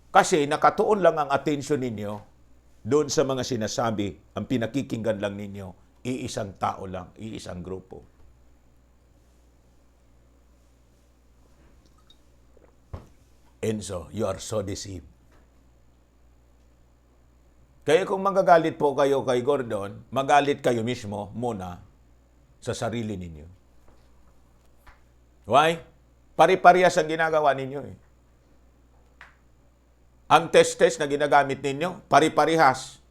Kasi nakatuon lang ang atensyon ninyo doon sa mga sinasabi, ang pinakikinggan lang ninyo, iisang tao lang, iisang grupo. And so, you are so deceived. Kaya kung magagalit po kayo kay Gordon, magalit kayo mismo muna sa sarili ninyo. Why? Pari-parehas ang ginagawa ninyo eh. Ang test na ginagamit ninyo, pari-parehas.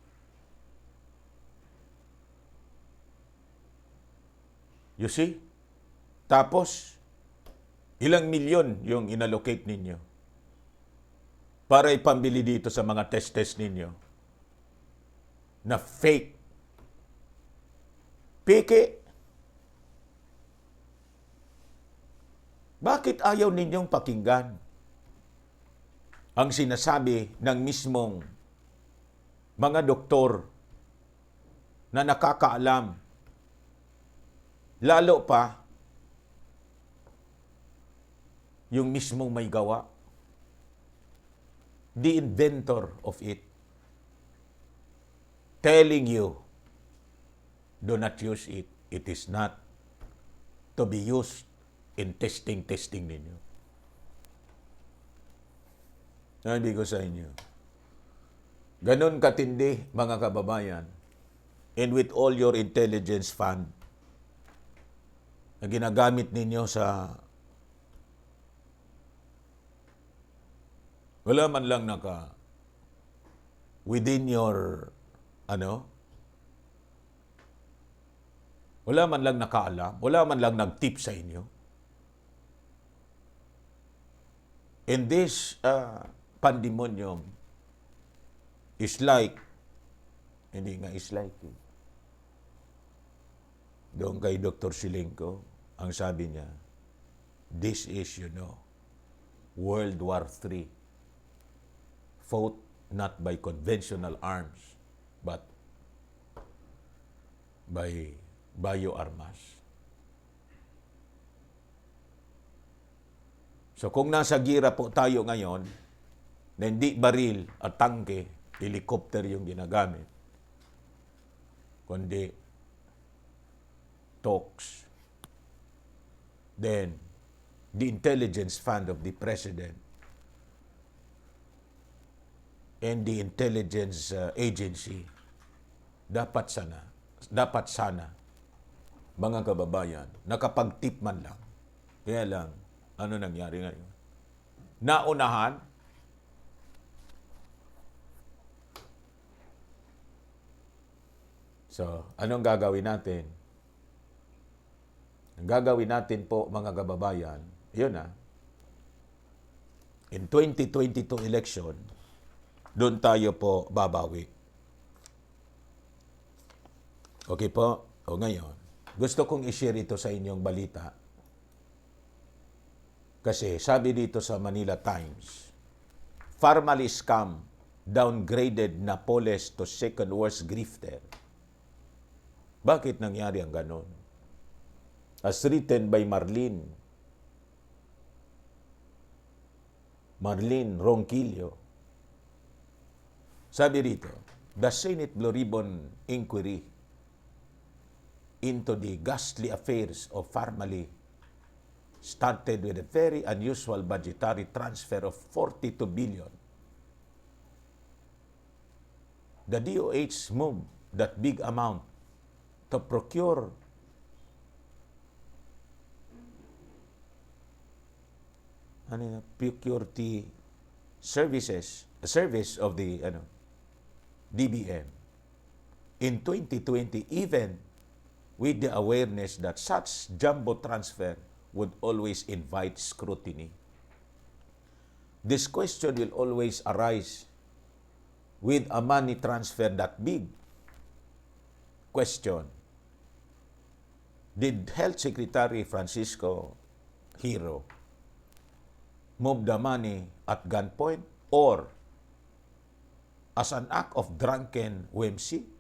You see? Tapos, ilang milyon yung inallocate ninyo para ipambili dito sa mga test ninyo na fake. Peke. Bakit ayaw ninyong pakinggan ang sinasabi ng mismong mga doktor na nakakaalam, lalo pa yung mismong may gawa, the inventor of it, telling you, do not use it. It is not to be used in testing ninyo. Sabi ko sa inyo, ganun katindi, mga kababayan, and with all your intelligence fund na ginagamit ninyo sa wala man lang within your wala man lang nakaalam, wala man lang nag-tip sa inyo. And this pandemonium is like, hindi nga is like, doon kay Dr. Silingco, ang sabi niya, this is, World War III, fought not by conventional arms, but by bioarmas. So kung nasa gira po tayo ngayon, na hindi baril at tangke, helicopter yung ginagamit, kundi talks, then the intelligence fund of the president and the intelligence agency dapat sana mga kababayan nakapag-tip man lang. Kaya lang ano nangyari ngayon? Naunahan so, anong gagawin natin? Ang gagawin natin po, mga kababayan, yun in 2022 election, doon tayo po babawi. Okay po? O ngayon, gusto kong i-share ito sa inyong balita. Kasi sabi dito sa Manila Times, Farmally scam downgraded Napoles to second worst grifter. Bakit nangyari ang ganon? As written by Marlene Ronquillo. Sabi rito, the Senate Blue Ribbon Inquiry into the ghastly affairs of Farmally started with a very unusual budgetary transfer of 42 billion. The DOH moved that big amount to procure security service of the DBM in 2020, even with the awareness that such jumbo transfer would always invite scrutiny. This question will always arise with a money transfer that big. Question: did Health Secretary Francisco Hiro move the money at gunpoint or as an act of drunken whimsy?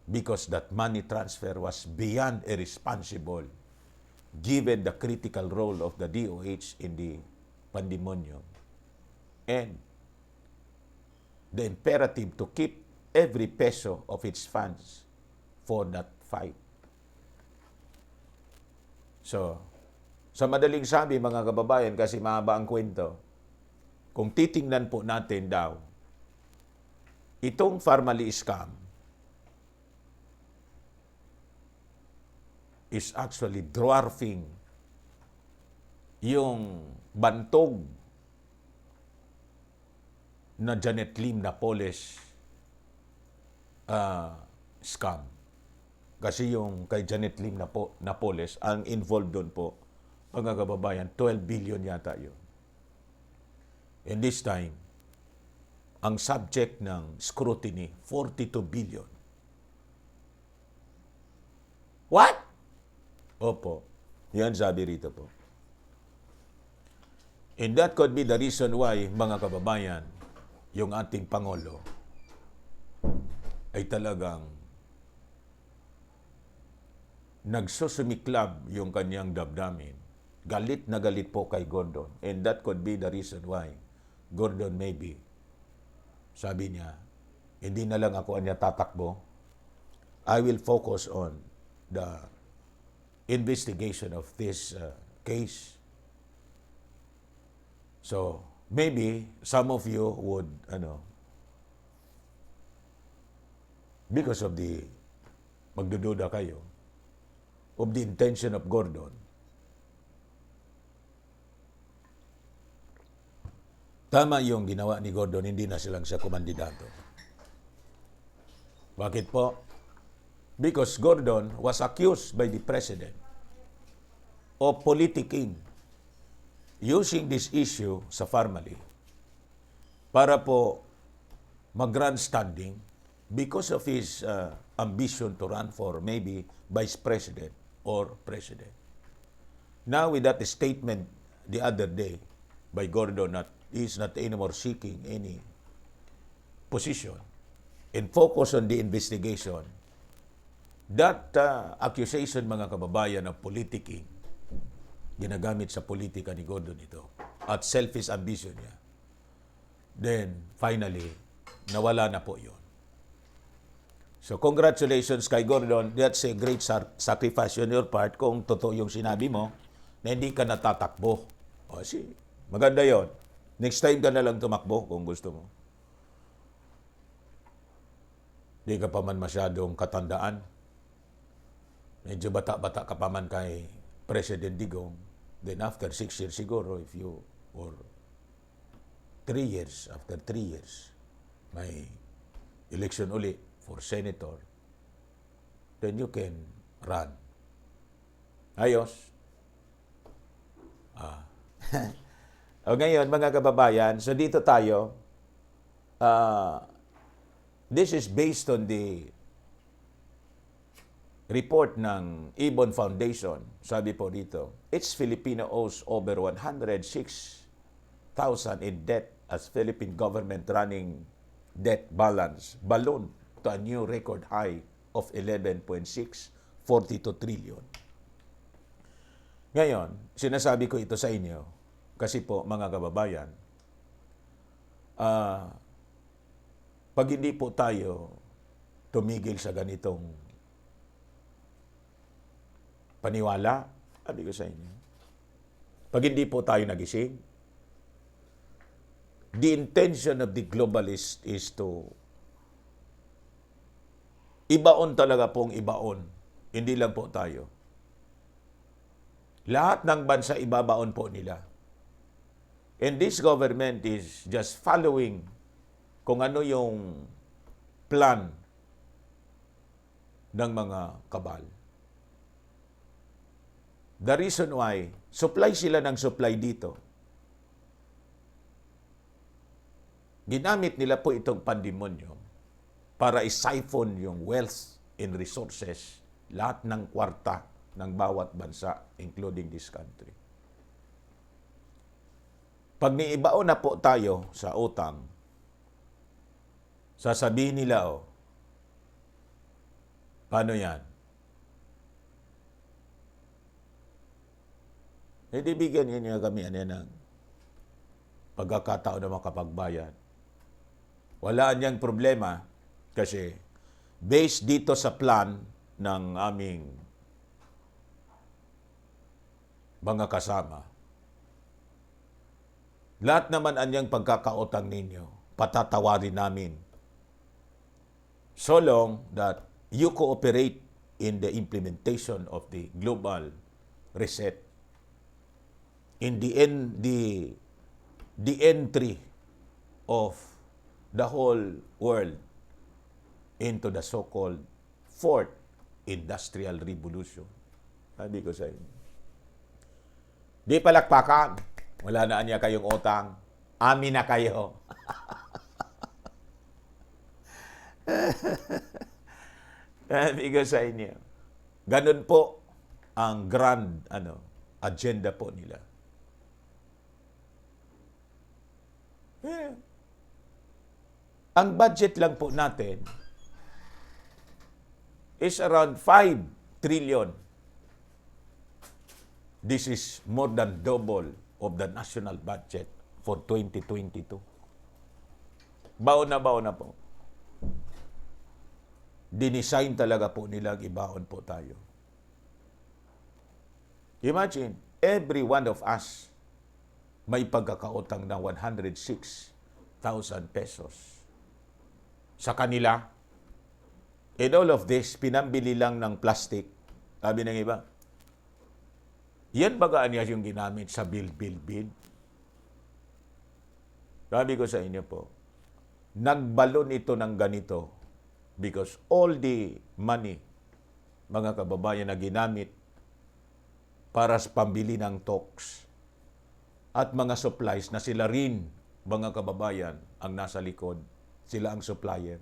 Because that money transfer was beyond irresponsible given the critical role of the DOH in the pandemonium and the imperative to keep every peso of its funds for that fight. So, sa madaling sabi, mga kababayan, kasi mahaba ang kwento, kung titingnan po natin daw, itong Farmally scam is actually dwarfing yung bantog na Janet Lim Napoles scam. Kasi yung kay Janet Lim Napoles, ang involved doon po, mga kababayan, 12 billion yata yun. And this time, ang subject ng scrutiny, 42 billion. What? Opo. Yan sabi rito po. And that could be the reason why, mga kababayan, yung ating Pangulo ay talagang nagsusumiklab yung kanyang damdamin. Galit na galit po kay Gordon. And that could be the reason why Gordon maybe, sabi niya, hindi na lang ako niya tatakbo. I will focus on the investigation of this case. So, maybe some of you would, because of the, magdududa kayo, of the intention of Gordon. Tama yung ginawa ni Gordon, hindi na silang siya kumandidato. Bakit po? Because Gordon was accused by the President of politicking, using this issue sa Farmally para po mag-grandstanding because of his ambition to run for maybe Vice President or President. Now with that statement the other day by Gordon that he is not anymore seeking any position and focus on the investigation, that accusation, mga kababayan, of politicking ginagamit sa politika ni Gordon ito at selfish ambition niya, then finally, nawala na po yun. So congratulations kay Gordon. That's a great sacrifice on your part kung totoo yung sinabi mo na hindi ka natatakbo. O maganda yon. Next time ka na lang tumakbo kung gusto mo. Di ka pa man masyadong katandaan. Medyo bata-bata ka pa man kay President Digong. Then after 6 years siguro, or 3 years, after 3 years, may election uli for senator, then you can run. Ayos. O ngayon, mga kababayan, so dito tayo, this is based on the report ng Ibon Foundation. Sabi po dito, each Filipino owes over 106,000 in debt as Philippine government running debt balance ballooned to a new record high of 11.642 trillion. Ngayon, sinasabi ko ito sa inyo kasi po, mga kababayan, pag hindi po tayo tumigil sa ganitong paniwala, sabi ko sa inyo, pag hindi po tayo nagising, the intention of the globalist is to ibaon talaga pong ibaon. Hindi lang po tayo. Lahat ng bansa ibabaon po nila. And this government is just following kung ano yung plan ng mga kabal. The reason why, supply sila ng supply dito. Ginamit nila po itong pandemonyo para isiphon yung wealth and resources, lahat ng kwarta ng bawat bansa, including this country. Pag niibaon na po tayo sa utang, sasabihin nila, paano yan? Hindi bigyan niya kami ng pagkakataon na makapagbayad. Wala niyang problema kasi based dito sa plan ng aming mga kasama, lahat naman anyang pagkakautang ninyo, patatawarin namin. So long that you cooperate in the implementation of the global reset. In the end, the entry of the whole world into the so-called Fourth Industrial Revolution. Sabi ko sa inyo. Di palakpakan. Wala na niya kayong utang. Amin na kayo. Sabi ko sa inyo. Ganun po ang grand agenda po nila. Ang budget lang po natin is around 5 trillion. This is more than double of the national budget for 2022. Baon na po. Dinesign talaga po nilang ibaon po tayo. Imagine, every one of us may pagkakautang na 106,000 pesos. Sa kanila, and all of this, pinambili lang ng plastic. Sabi ng iba, yan bagaan niya yung ginamit sa bill. Sabi ko sa inyo po, nagbalon ito ng ganito because all the money, mga kababayan, na ginamit para sa pambili ng talks at mga supplies na sila rin, mga kababayan, ang nasa likod. Sila ang supplier.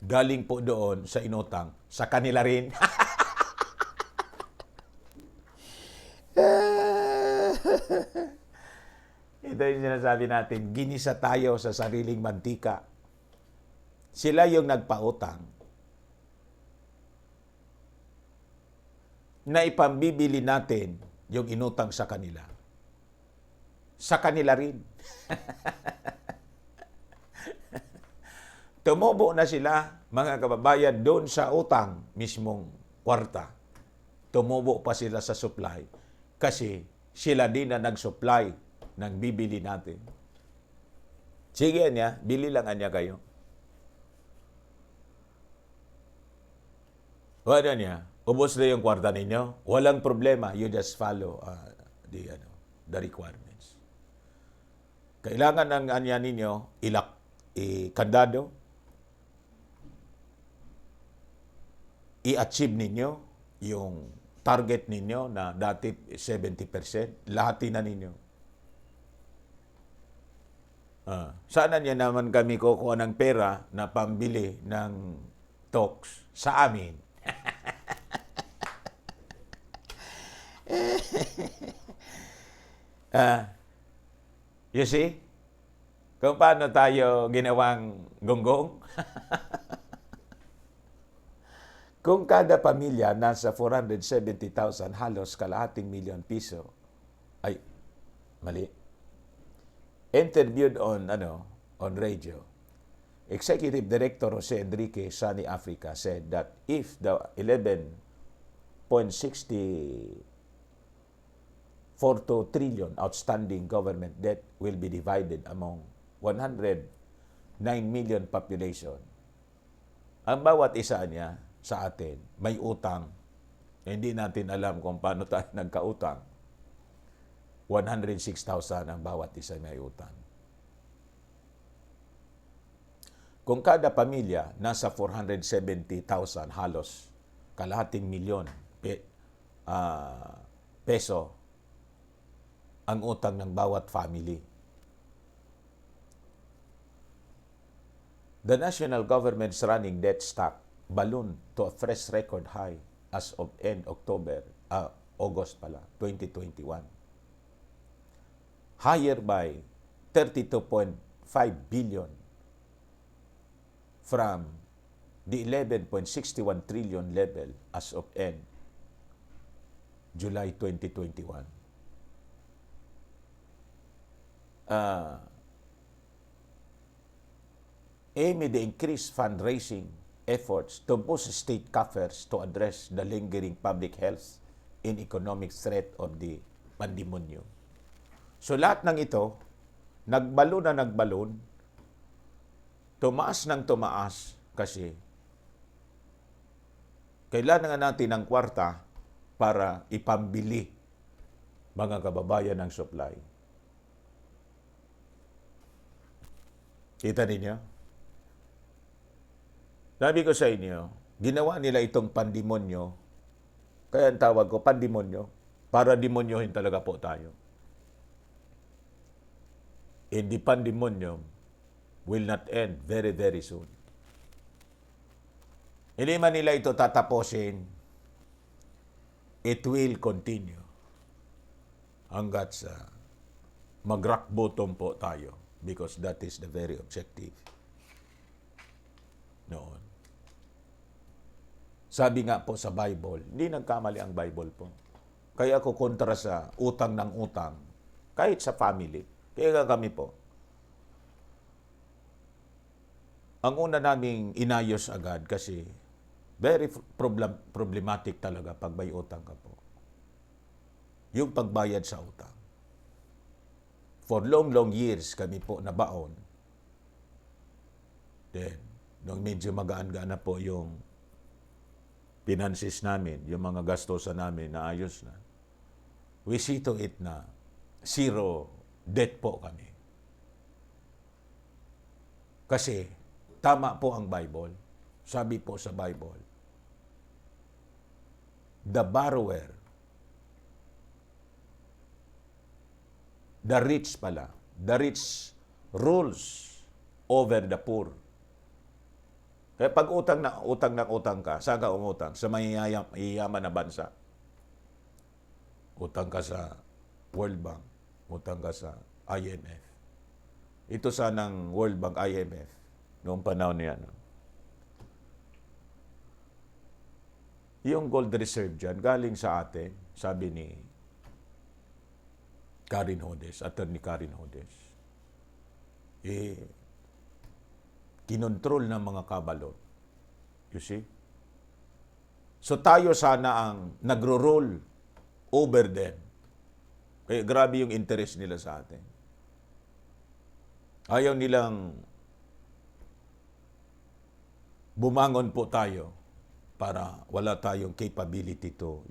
Galing po doon sa inutang, sa kanila rin. Ito yung sinasabi natin, ginisa tayo sa sariling mantika. Sila yung nagpautang. na ipambibili natin yung inutang sa kanila. Sa kanila rin. Tumubo na sila, mga kababayan, doon sa utang mismong kwarta. Tumubo pa sila sa supply kasi sila din na nag-supply ng bibili natin. Sige niya, bili lang niya kayo. Wala niya, ubos na yung kwarta ninyo. Walang problema, you just follow the requirements. Kailangan ng anya ninyo, kandado, i-achieve ninyo yung target ninyo na dati 70%, lahatin na ninyo. Sana niya naman kami kukuha ng pera na pambili ng talks sa amin. You see? Kung paano tayo ginawang gonggong? Kung kada pamilya nasa 470,000, halos kalahating milyon piso, ay, mali. Interviewed on radio, Executive Director Jose Enrique Sunny Africa said that if the 11.6042 trillion outstanding government debt will be divided among 109 million population, ang bawat isa niya sa atin may utang, hindi natin alam kung paano tayo nagkautang. 106,000 ang bawat isa may utang. Kung kada pamilya nasa 470,000, halos kalahating milyon peso ang utang ng bawat family. The national government's running debt stock ballooned to a fresh record high as of end August 2021. Higher by 32.5 billion from the 11.61 trillion level as of end July 2021. Amid the increased fundraising efforts to boost state coffers to address the lingering public health and economic threat of the pandemonyo. So lahat ng ito, nagbalon, tumaas ng tumaas kasi kailangan natin ng kwarta para ipambili, mga kababayan, ng supply. Kita ninyo? Sabi ko sa inyo, ginawa nila itong pandemonyo, kaya ang tawag ko pandemonyo, para demonyohin talaga po tayo. And the pandemonium will not end very, very soon. Hindi man nila ito tatapusin, it will continue hanggat sa mag-rock bottom po tayo, because that is the very objective noon. Sabi nga po sa Bible, hindi nagkamali ang Bible po. Kaya ako kontra sa utang ng utang, kahit sa family. Kaya kami po, ang una naming inayos agad kasi very problematic talaga pag may utang ka po. Yung pagbayad sa utang. For long years kami po nabaon. Then, nung medyo magaan-gaan na po yung finances namin, yung mga gastosan namin na ayos na, we see to it na zero debt po kami. Kasi, tama po ang Bible. Sabi po sa Bible, the borrower, the rich rules over the poor. Kaya pag utang ka, saan ka umutang? Sa mayayaman na bansa. Utang ka sa World Bank, utang ka sa IMF. Ito sanang World Bank, IMF, noong panahon niya. No? yung gold reserve dyan, galing sa atin, sabi ni Karen Hodes, Attorney Karen Hodes, kinontrol ng mga kabalot. You see? So tayo sana ang nagro-roll over them. Kaya grabe yung interest nila sa atin. Ayaw nilang bumangon po tayo para wala tayong capability to,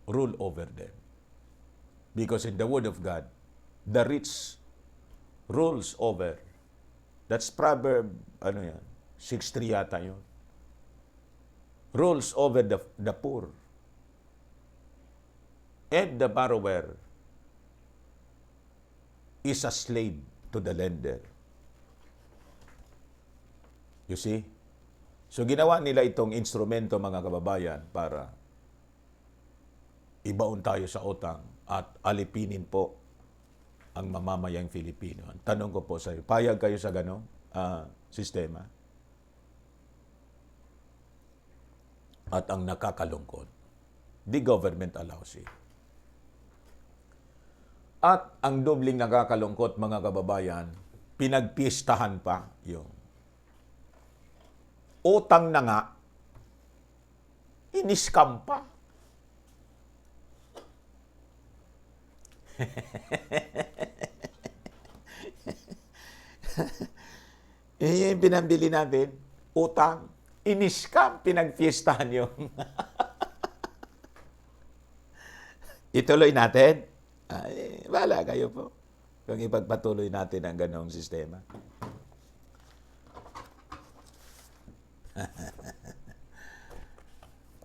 rule over them. Because in the Word of God, the rich rules over. That's Proverb, 6:3 yata yun. Rules over the poor. And the borrower is a slave to the lender. You see? So ginawa nila itong instrumento, mga kababayan, para ibaon tayo sa utang at alipinin po ang mamamayang Filipino. Ang tanong ko po sa iyo, payag kayo sa ganong sistema? At ang nakakalungkot, the government allows it. At ang dobling nakakalungkot, mga kababayan, pinagpistahan pa yung utang na nga, iniskam pa. Yung pinambili natin, utang, iniskam, pinagpiestahan yung. Ituloy natin. Wala kayo po kung ipagpatuloy natin ang ganong sistema.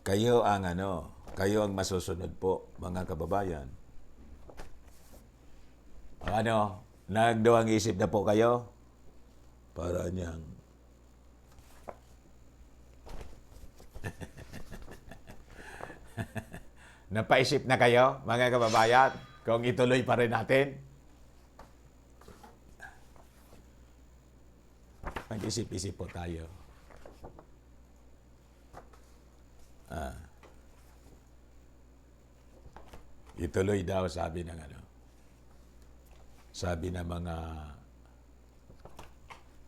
Kayo ang masusunod po, mga kababayan. Nagdawang isip na po kayo para niyang napaisip na kayo, mga kababayan, kung ituloy pa rin natin. Mag-isip-isip po tayo. Ituloy daw, sabi ng mga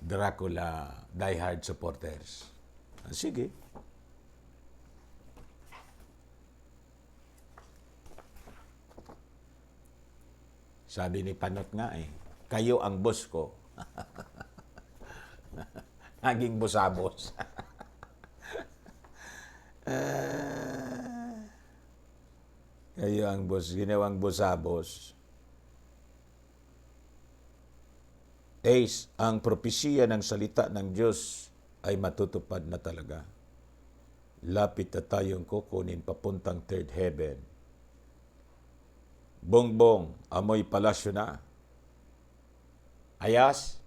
Dracula diehard supporters. Sige. Sabi ni Panot nga kayo ang boss ko. Naging busabos. Kayo ang boss, ginawang busabos. Ace, ang propesya ng salita ng Diyos ay matutupad na talaga. Lapit na tayong kukunin papuntang third heaven. Bongbong, amoy palasyo na. Ayas?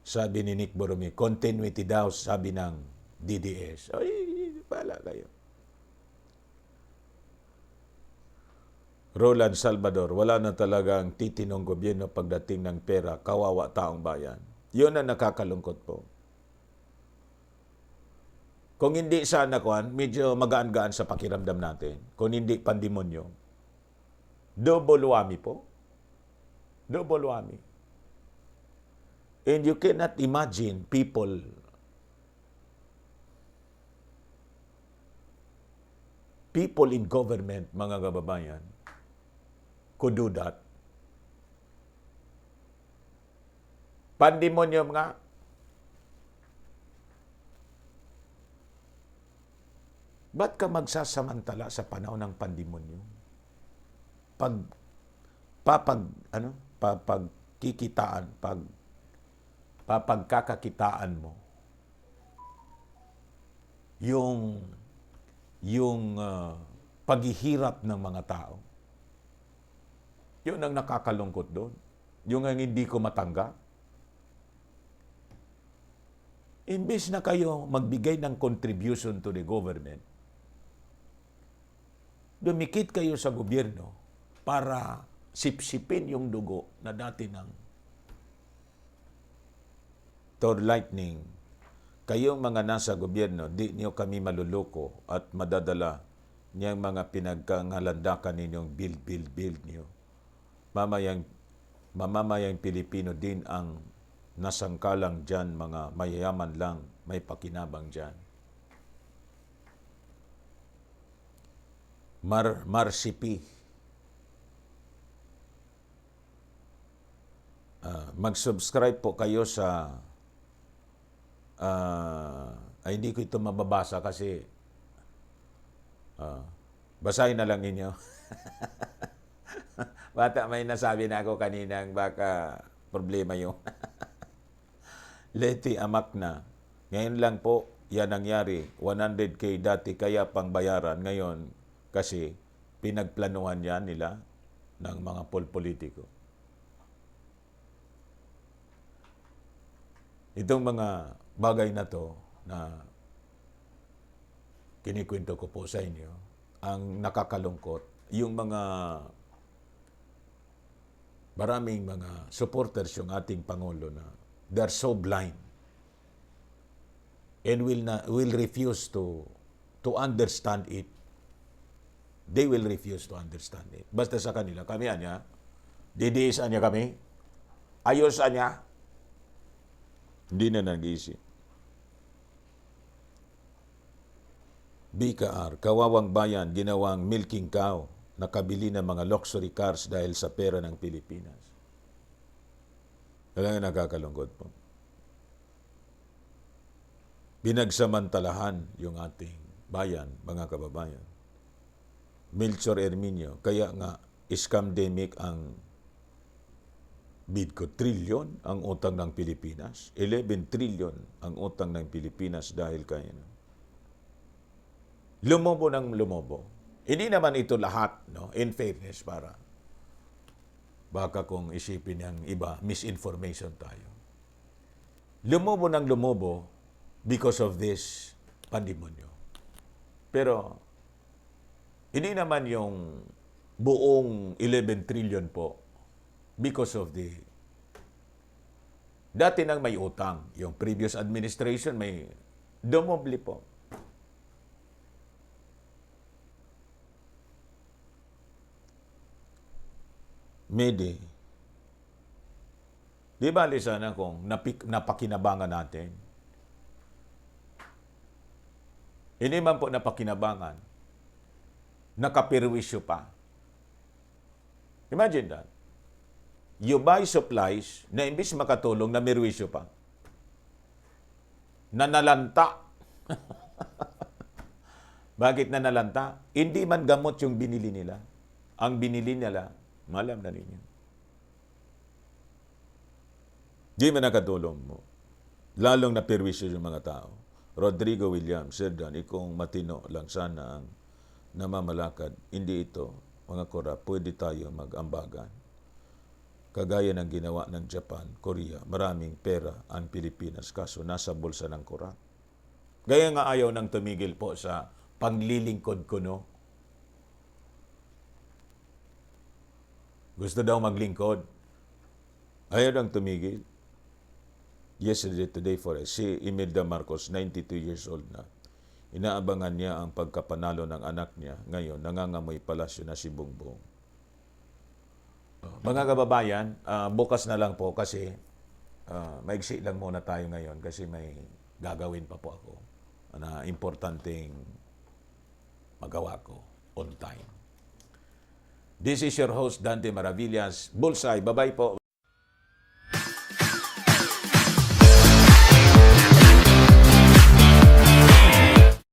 Sabi ni Nick Boromir, continuity daw, sabi ng DDS. Ay, pala kayo. Roland Salvador, wala na talagang titinong gobyerno pagdating ng pera, kawawa taong bayan. Yun ang nakakalungkot po. Kung hindi sana medyo magaan-gaan sa pakiramdam natin. Kung hindi pandemonyo. Double whammy po. Double whammy. And you cannot imagine people in government, mga kababayan, could do that. Pandemonyo nga. Ba't ka magsasamantala sa panahon ng pandemonyo? Papagkakakitaan mo yung paghihirap ng mga tao. Yun ang nakakalungkot doon. Yung ang hindi ko matanggap. Imbes na kayo magbigay ng contribution to the government, dumikit kayo sa gobyerno para sipsipin yung dugo na dati ng Thor Lightning kayong mga nasa gobyerno, di niyo kami maluloko at madadala niyang mga pinagkangalandakan ninyong build niyo. Mamamayang Pilipino din ang nasangkalang dyan, mga mayayaman lang, may pakinabang dyan. Marsipi. Mag-subscribe po kayo sa ay hindi ko ito mababasa kasi basahin na lang ninyo. Bata, may nasabi na ako kaninang baka problema yung Leti amak na. Ngayon lang po yan nangyari. 100K dati kaya pang bayaran. Ngayon kasi pinagplanuhan yan nila ng mga politiko. Itong mga bagay na to na kinikwento ko po sa inyo, ang nakakalungkot, yung mga maraming mga supporters yung ating Pangulo na they're so blind and will refuse to understand it. They will refuse to understand it. Basta sa kanila, kami anya, didiisan niya kami, ayosan niya, hindi na nag-iisip. BKR, kawawang bayan, ginawang milking cow, nakabili ng mga luxury cars dahil sa pera ng Pilipinas. Talagang nakakalungkot po. Binagsamantalahan yung ating bayan, mga kababayan. Melchor Herminio, kaya nga, scamdemic ang bid ko, trillion ang utang ng Pilipinas. 11 trillion ang utang ng Pilipinas dahil kaya na. Lumobo ng lumobo. Hindi naman ito lahat, no? In fairness, para baka kung isipin ng iba, misinformation tayo. Lumobo ng lumobo because of this pandemonyo. Pero, hindi naman yung buong 11 trillion po because of the dati nang may utang. Yung previous administration may dumoble po. Mede. Di ba, sana kung napakinabangan natin? Hindi man po napakinabangan, nakapirwisyo pa. Imagine that. You buy supplies na imbis makatulong na mirwisyo pa. Nanalanta. Bakit nanalanta? Hindi man gamot yung binili nila. Ang binili nila, malam na ninyo. Di man nakatulong mo. Lalong napirwisyo yung mga tao. Rodrigo Williams, Sir Dan, ikong matino lang sana ang namamalakad. Hindi ito, mga kora, pwede tayo mag-ambagan. Kagaya ng ginawa ng Japan, Korea, maraming pera ang Pilipinas, kaso nasa bulsa ng kora. Gaya nga ayaw nang tumigil po sa panglilingkod kuno. Gusto daw maglingkod. Ayaw nang tumigil. Yesterday, today, for si Imelda Marcos, 92 years old na. Inaabangan niya ang pagkapanalo ng anak niya. Ngayon, nangangamoy palasyo na si Bongbong. Mga kababayan, bukas na lang po kasi maigsi lang muna tayo ngayon kasi may gagawin pa po ako na importanteng magawa ko on time. This is your host, Dante Maravillas. Bullseye, bye-bye po.